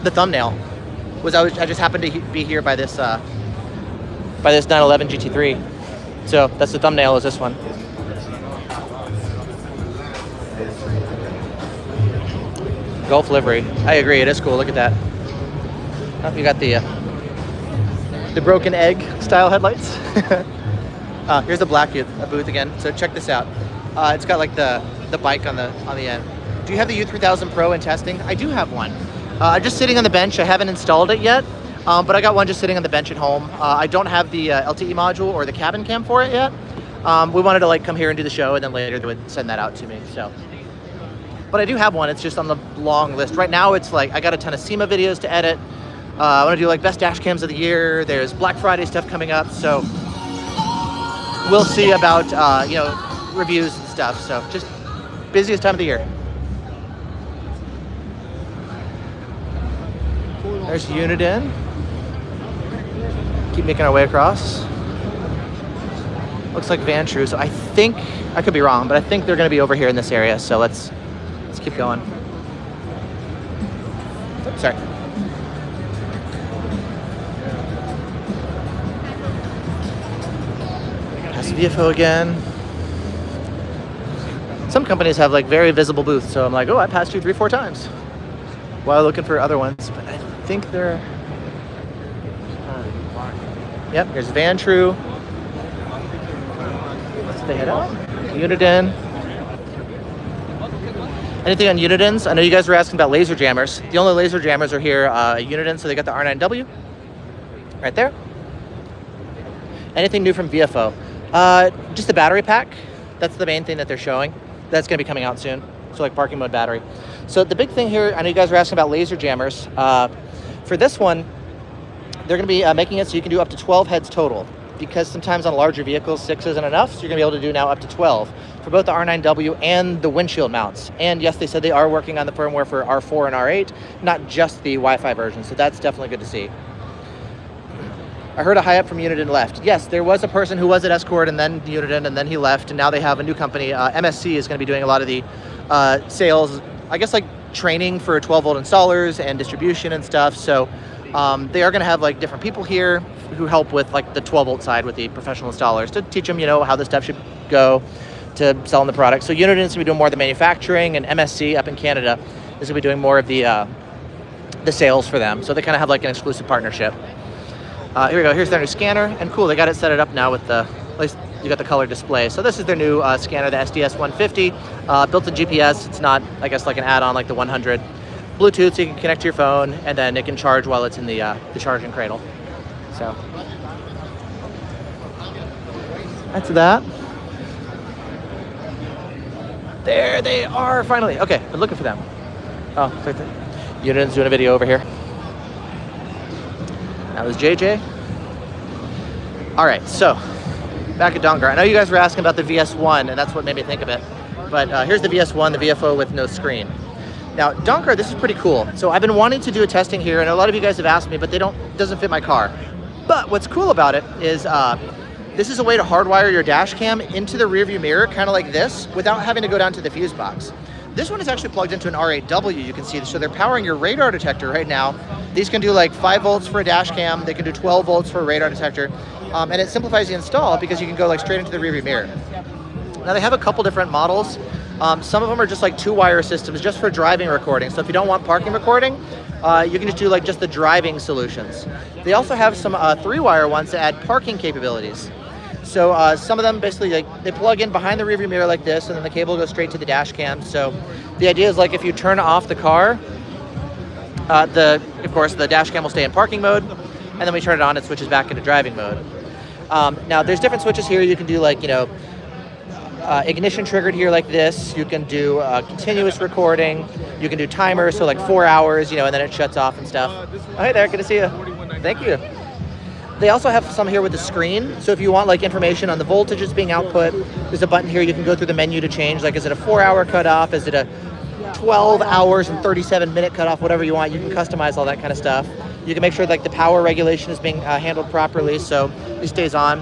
thumbnail. I just happened to be here by this 911 GT3. So that's the thumbnail, is this one. Golf livery. I agree, it is cool. Look at that. Oh, you got the broken egg style headlights. Here's the Blackvue booth again. So check this out. It's got like the bike on the end. Do you have the U3000 Pro in testing? I do have one. Just sitting on the bench. I haven't installed it yet, but I got one just sitting on the bench at home. I don't have the LTE module or the cabin cam for it yet. We wanted to like come here and do the show, and then later they would send that out to me. So, but I do have one. It's just on the long list right now. It's like I got a ton of SEMA videos to edit. I want to do like best dash cams of the year. There's Black Friday stuff coming up, so we'll see about reviews and stuff. So just busiest time of the year. There's Uniden. Keep making our way across. Looks like Vantrue. So I think, I could be wrong, but I think they're going to be over here in this area. So let's keep going. Oops, sorry. Past Viofo again. Some companies have like very visible booths, so I'm like, oh, I passed you 3-4 times while looking for other ones, but I think they're... Yep, here's Vantrue. Let's stay head out. Uniden. Anything on Unidens? I know you guys were asking about laser jammers. The only laser jammers are here at Uniden, so they got the R9W right there. Anything new from Viofo? Just the battery pack. That's the main thing that they're showing. That's going to be coming out soon. So like parking mode battery. So the big thing here, I know you guys were asking about laser jammers. For this one, they're going to be making it so you can do up to 12 heads total, because sometimes on larger vehicles, 6 isn't enough. So you're going to be able to do now up to 12 for both the R9W and the windshield mounts. And yes, they said they are working on the firmware for R4 and R8, not just the Wi-Fi version. So that's definitely good to see. I heard a high up from Uniden left. Yes, there was a person who was at Escort and then Uniden, and then he left, and now they have a new company. MSC is going to be doing a lot of the sales, I guess like training for 12-volt installers and distribution and stuff. So they are going to have like different people here who help with like the 12-volt side with the professional installers to teach them, how the stuff should go to selling the product. So Uniden is going to be doing more of the manufacturing, and MSC up in Canada is going to be doing more of the sales for them. So they kind of have like an exclusive partnership. Here we go. Here's their new scanner, and cool, they got it set it up now with the, at least you got the color display. So this is their new scanner, the SDS 150, built in GPS. It's not, I guess, like an add-on like the 100. Bluetooth, so you can connect to your phone, and then it can charge while it's in the charging cradle. So that's that. There they are, finally. Okay, been looking for them. Oh, Uniden's doing a video over here. That was JJ. All right, so back at Dongar. I know you guys were asking about the VS1, and that's what made me think of it. But here's the VS1, the Viofo with no screen. Now, Dongar, this is pretty cool. So I've been wanting to do a testing here, and a lot of you guys have asked me, but it doesn't fit my car. But what's cool about it is this is a way to hardwire your dash cam into the rearview mirror, kind of like this, without having to go down to the fuse box. This one is actually plugged into an R8W, you can see. So they're powering your radar detector right now. These can do like 5 volts for a dash cam. They can do 12 volts for a radar detector. And it simplifies the install because you can go like straight into the rearview mirror. Now they have a couple different models. Some of them are just like 2-wire systems just for driving recording. So if you don't want parking recording, you can just do like just the driving solutions. They also have some 3-wire ones that add parking capabilities. So some of them basically like they plug in behind the rearview mirror like this, and then the cable goes straight to the dash cam. So the idea is like if you turn off the car, of course the dash cam will stay in parking mode, and then we turn it on, it switches back into driving mode. Now there's different switches here. You can do like, you know, ignition triggered here like this. You can do continuous recording. You can do timer, so like 4 hours, you know, and then it shuts off and stuff. Oh, hey there, good to see you. Thank you. They also have some here with the screen. So if you want like information on the voltages being output, there's a button here. You can go through the menu to change. Like, is it a 4-hour cutoff? Is it a 12 hours and 37-minute cutoff? Whatever you want, you can customize all that kind of stuff. You can make sure like the power regulation is being handled properly, so it stays on.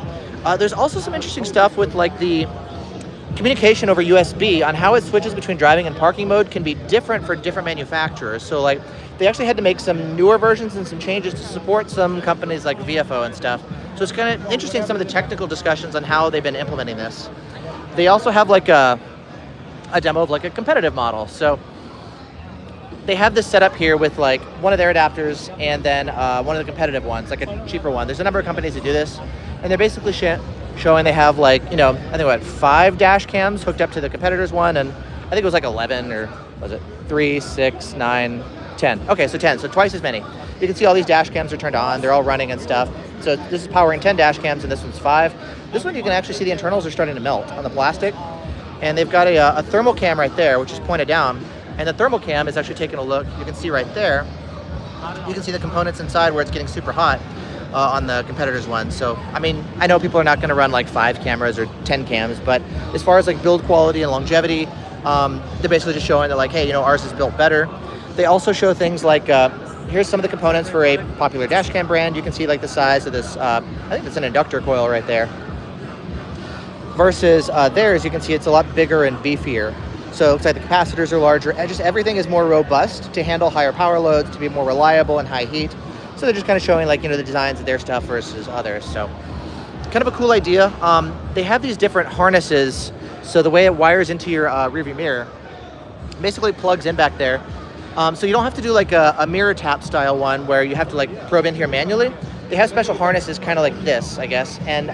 There's also some interesting stuff with like the communication over USB on how it switches between driving and parking mode can be different for different manufacturers. So like they actually had to make some newer versions and some changes to support some companies like Viofo and stuff. So it's kind of interesting, some of the technical discussions on how they've been implementing this. They also have like a demo of like a competitive model. So they have this set up here with like one of their adapters and then one of the competitive ones, like a cheaper one. There's a number of companies that do this, and they're basically showing they have like, you know, I think what, 5 dash cams hooked up to the competitor's one, and I think it was like 11, or was it 3, 6, 9, 10. Okay, so 10, so twice as many. You can see all these dash cams are turned on, they're all running and stuff. So this is powering 10 dash cams, and this one's 5. This one you can actually see the internals are starting to melt on the plastic, and they've got a thermal cam right there, which is pointed down, and the thermal cam is actually taking a look. You can see right there, you can see the components inside where it's getting super hot on the competitor's one. So, I mean, I know people are not going to run like 5 cameras or 10 cams, but as far as like build quality and longevity, they're basically just showing that like, hey, you know, ours is built better. They also show things like, here's some of the components for a popular dash cam brand. You can see like the size of this, I think it's an inductor coil right there. Versus theirs, you can see it's a lot bigger and beefier. So it looks like the capacitors are larger, and just everything is more robust to handle higher power loads, to be more reliable in high heat. So they're just kind of showing like, you know, the designs of their stuff versus others. So kind of a cool idea. They have these different harnesses. So the way it wires into your rearview mirror basically plugs in back there. So you don't have to do like a mirror tap style one where you have to like probe in here manually. They have special harnesses kind of like this, I guess. And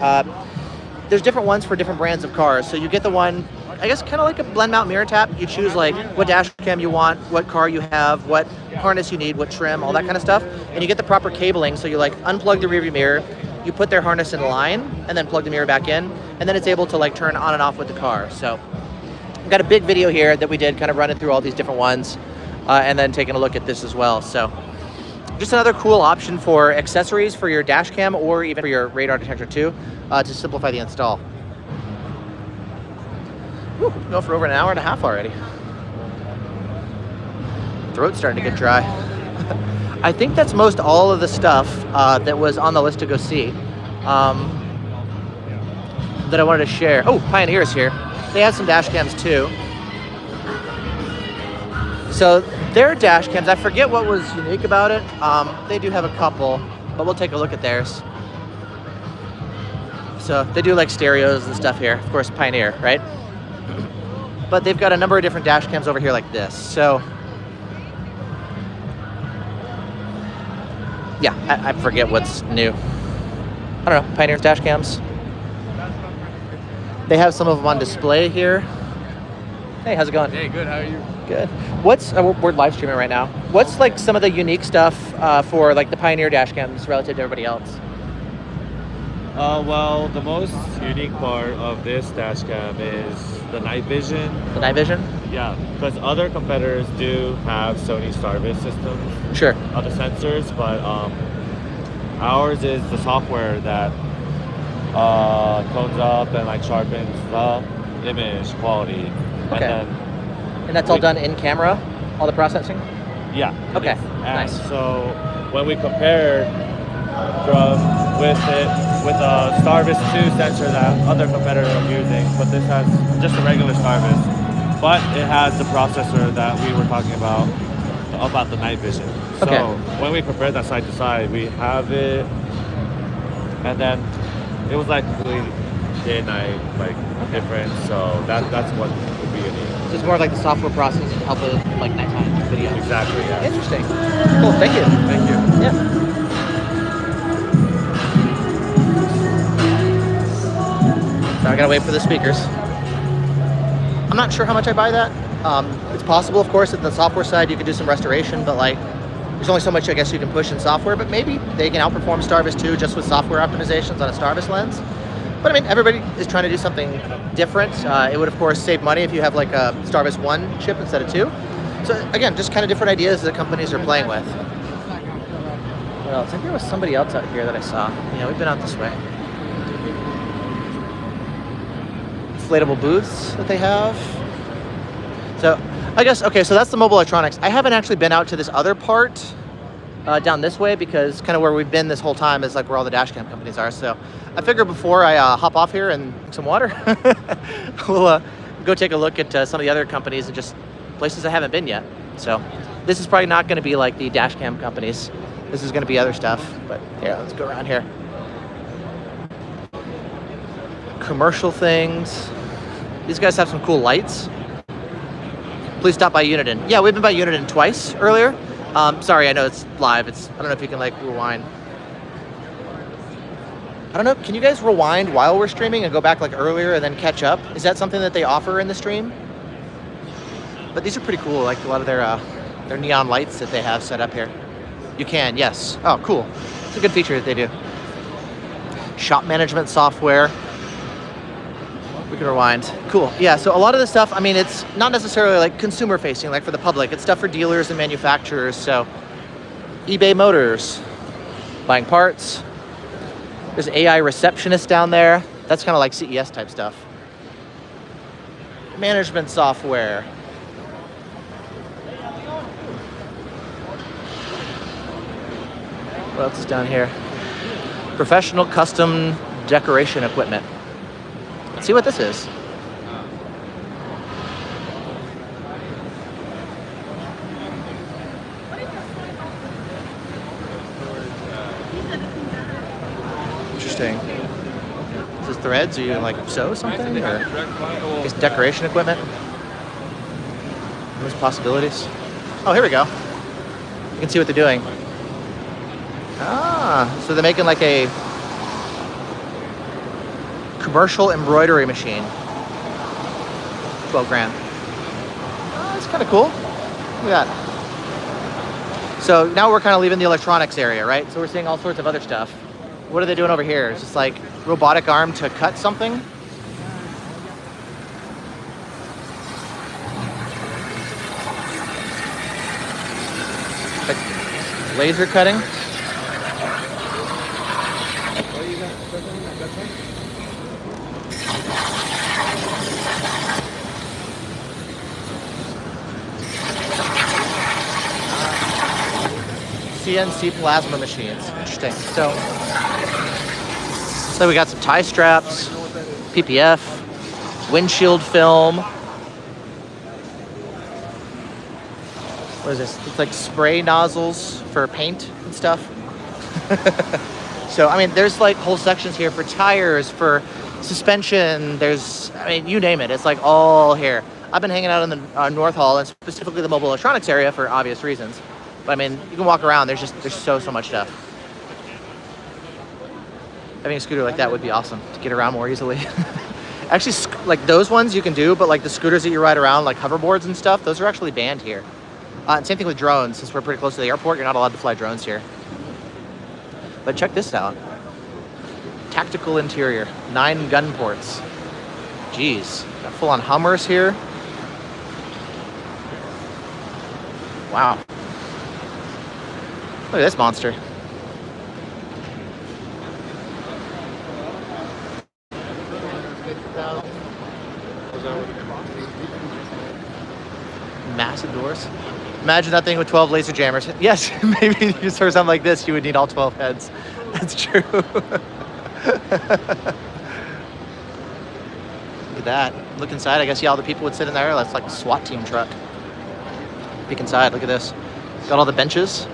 there's different ones for different brands of cars. So you get the one, I guess, kind of like a blend mount mirror tap. You choose like what dash cam you want, what car you have, what harness you need, what trim, all that kind of stuff. And you get the proper cabling. So you like unplug the rearview mirror, you put their harness in line, and then plug the mirror back in, and then it's able to like turn on and off with the car. So I've got a big video here that we did kind of running through all these different ones, and then taking a look at this as well. So just another cool option for accessories for your dash cam or even for your radar detector too, to simplify the install. Whew, go for over an hour and a half already. Throat's starting to get dry. I think that's most all of the stuff that was on the list to go see that I wanted to share. Oh, Pioneer's here. They have some dash cams too. So their dash cams, I forget what was unique about it. They do have a couple, but we'll take a look at theirs. So they do like stereos and stuff here. Of course, Pioneer, right? But they've got a number of different dash cams over here like this. So yeah, I forget what's new. I don't know, Pioneer's dash cams. They have some of them on display here. Hey, how's it going? Hey, good, how are you? Good. What's, we're live streaming right now. What's like some of the unique stuff for like the Pioneer dash cams relative to everybody else? Well, the most unique part of this dash cam is the night vision. The night vision? Yeah, because other competitors do have Sony StarVis systems. Sure. Other sensors, but ours is the software that tones up and like sharpens the image quality. Okay. And that's all done in camera, all the processing? Yeah. Okay. And nice. So when we compared with a StarVis 2 sensor that other competitors are using, but this has just a regular StarVis, but it has the processor that we were talking about the night vision. Okay. So when we compared that side to side, we have it, and then it was like completely day and night like difference. So that's what would be unique. So it's more like the software process to help with like nighttime video. Exactly, yeah. Interesting. Cool, thank you. Thank you. Yeah. So I gotta wait for the speakers. I'm not sure how much I buy that. It's possible, of course, at the software side you could do some restoration, but like there's only so much I guess you can push in software, but maybe they can outperform Starvis 2 just with software optimizations on a Starvis lens. But I mean, everybody is trying to do something different. It would of course save money if you have like a Starvis 1 chip instead of 2. So again, just kind of different ideas that companies are playing with. What else? I think there was somebody else out here that I saw. Yeah, we've been out this way. Inflatable booths that they have. So I guess, okay, so that's the mobile electronics. I haven't actually been out to this other part down this way because kind of where we've been this whole time is like where all the dash cam companies are. So I figured before I hop off here and drink some water, we'll go take a look at some of the other companies and just places I haven't been yet. So this is probably not going to be like the dash cam companies. This is going to be other stuff. But yeah, let's go around here. Commercial things. These guys have some cool lights. Please stop by Uniden. Yeah, we've been by Uniden twice earlier. Sorry, I know it's live. I don't know if you can like rewind. I don't know, can you guys rewind while we're streaming and go back like earlier and then catch up? Is that something that they offer in the stream? But these are pretty cool, like a lot of their neon lights that they have set up here. You can, yes. Oh, cool. It's a good feature that they do. Shop management software. We can rewind. Cool. Yeah, so a lot of this stuff, I mean, it's not necessarily like consumer facing, like for the public. It's stuff for dealers and manufacturers. So eBay Motors, buying parts. There's AI receptionist down there. That's kind of like CES type stuff. Management software. What else is down here? Professional custom decoration equipment. Let's see what this is. Interesting. Is this threads? Are you like sew something? Or I guess decoration equipment? There's possibilities. Oh, here we go. You can see what they're doing. Ah, so they're making like a commercial embroidery machine. 12 grand. Oh, that's kind of cool. Look at that. So now we're kind of leaving the electronics area, right? So we're seeing all sorts of other stuff. What are they doing over here? It's just like robotic arm to cut something. Like laser cutting. CNC plasma machines. Interesting. So we got some tie straps, PPF, windshield film. What is this? It's like spray nozzles for paint and stuff. So, I mean, there's like whole sections here for tires, for suspension. There's, I mean, you name it. It's like all here. I've been hanging out in the North Hall and specifically the mobile electronics area for obvious reasons. But I mean, you can walk around. There's so much stuff. Having a scooter like that would be awesome to get around more easily. Actually, like those ones you can do, but like the scooters that you ride around, like hoverboards and stuff, those are actually banned here. And same thing with drones. Since we're pretty close to the airport, you're not allowed to fly drones here. But check this out. Tactical interior, 9 gun ports. Jeez, got full-on Hummers here. Wow. Look at this monster. Massive doors. Imagine that thing with 12 laser jammers. Yes, maybe just for something like this, you would need all 12 heads. That's true. Look at that. Look inside. I guess, yeah, all the people would sit in there. That's like a SWAT team truck. Peek inside. Look at this. Got all the benches.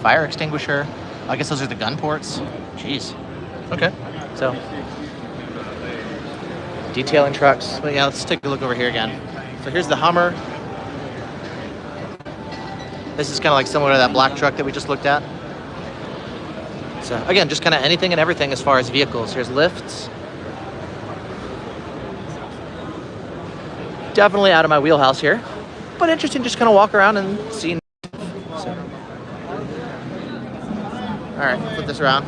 Fire extinguisher. I guess those are the gun ports. Jeez. Okay. So, detailing trucks. But yeah, let's take a look over here again. So here's the Hummer. This is kind of like similar to that black truck that we just looked at. So again, just kind of anything and everything as far as vehicles. Here's lifts. Definitely out of my wheelhouse here, but interesting just kind of walk around and see. So. All right, flip this around.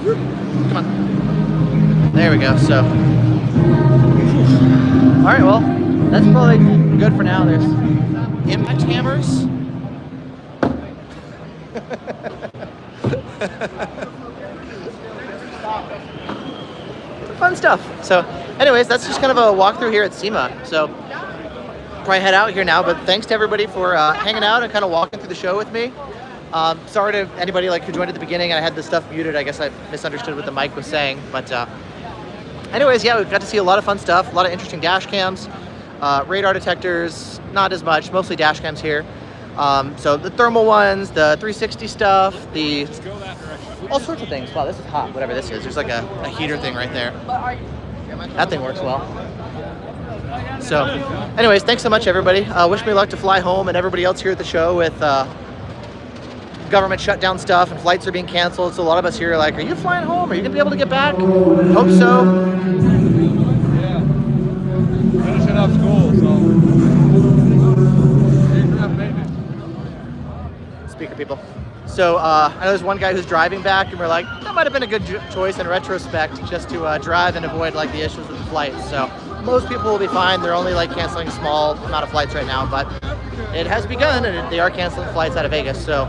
Come on. There we go. So, all right, well, that's probably good for now. There's impact hammers. Fun stuff. So anyways, that's just kind of a walkthrough here at SEMA. So probably head out here now, but thanks to everybody for hanging out and kind of walking through the show with me. Sorry to anybody like who joined at the beginning. I had the stuff muted. I guess I misunderstood what the mic was saying. But anyways, yeah, we've got to see a lot of fun stuff, a lot of interesting dash cams, radar detectors, not as much, mostly dash cams here. So the thermal ones, the 360 stuff, the all sorts of things. Wow, this is hot, whatever this is. There's like a heater thing right there. That thing works well. So anyways, thanks so much, everybody. Wish me luck to fly home and everybody else here at the show with government shutdown stuff and flights are being canceled. So a lot of us here are like, are you flying home? Are you going to be able to get back? Hope so. Yeah. Finishing up school, so. Speaker people. So I know there's one guy who's driving back, and we're like, that might have been a good choice in retrospect, just to drive and avoid like the issues with the flights. So most people will be fine. They're only like canceling a small amount of flights right now, but it has begun, and they are canceling flights out of Vegas. So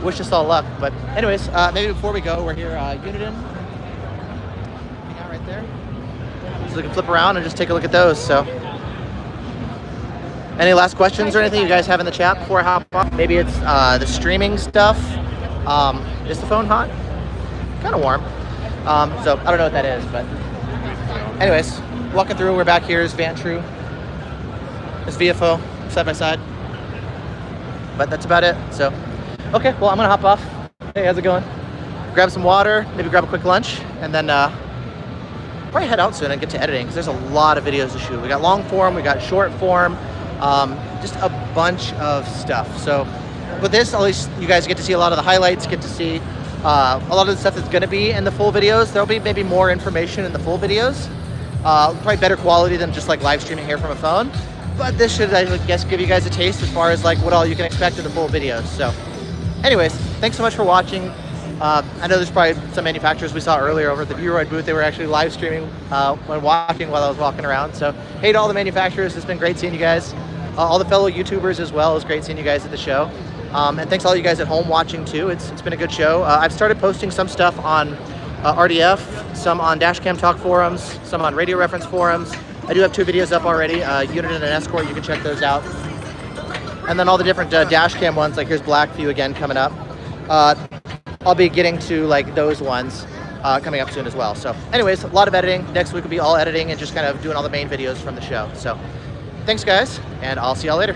wish us all luck. But anyways, maybe before we go, we're here, Uniden. Hang out right there. So we can flip around and just take a look at those. So. Any last questions or anything you guys have in the chat before I hop on? Maybe it's the streaming stuff. Is the phone hot? Kind of warm. So I don't know what that is, but anyways, walking through, we're back here is Vantrue. It's Viofo, side by side. But that's about it. So, okay, well, I'm gonna hop off. Hey, how's it going? Grab some water, maybe grab a quick lunch, and then probably head out soon and get to editing, because there's a lot of videos to shoot. We got long form, we got short form. Just a bunch of stuff. So with this, at least you guys get to see a lot of the highlights, get to see a lot of the stuff that's going to be in the full videos. There'll be maybe more information in the full videos, probably better quality than just like live streaming here from a phone. But this should, I guess, give you guys a taste as far as like what all you can expect in the full videos. So anyways, thanks so much for watching. I know there's probably some manufacturers we saw earlier over at the Veroid booth. They were actually live streaming when walking while I was walking around. So hey to all the manufacturers, it's been great seeing you guys. All the fellow YouTubers as well. It's great seeing you guys at the show. And thanks all you guys at home watching too. It's been a good show. I've started posting some stuff on RDF, some on Dashcam Talk forums, some on Radio Reference forums. I do have 2 videos up already, Uniden and Escort, you can check those out. And then all the different Dashcam ones, like here's Blackvue again coming up. I'll be getting to like those ones coming up soon as well. So anyways, a lot of editing. Next week will be all editing and just kind of doing all the main videos from the show. So thanks guys, and I'll see y'all later.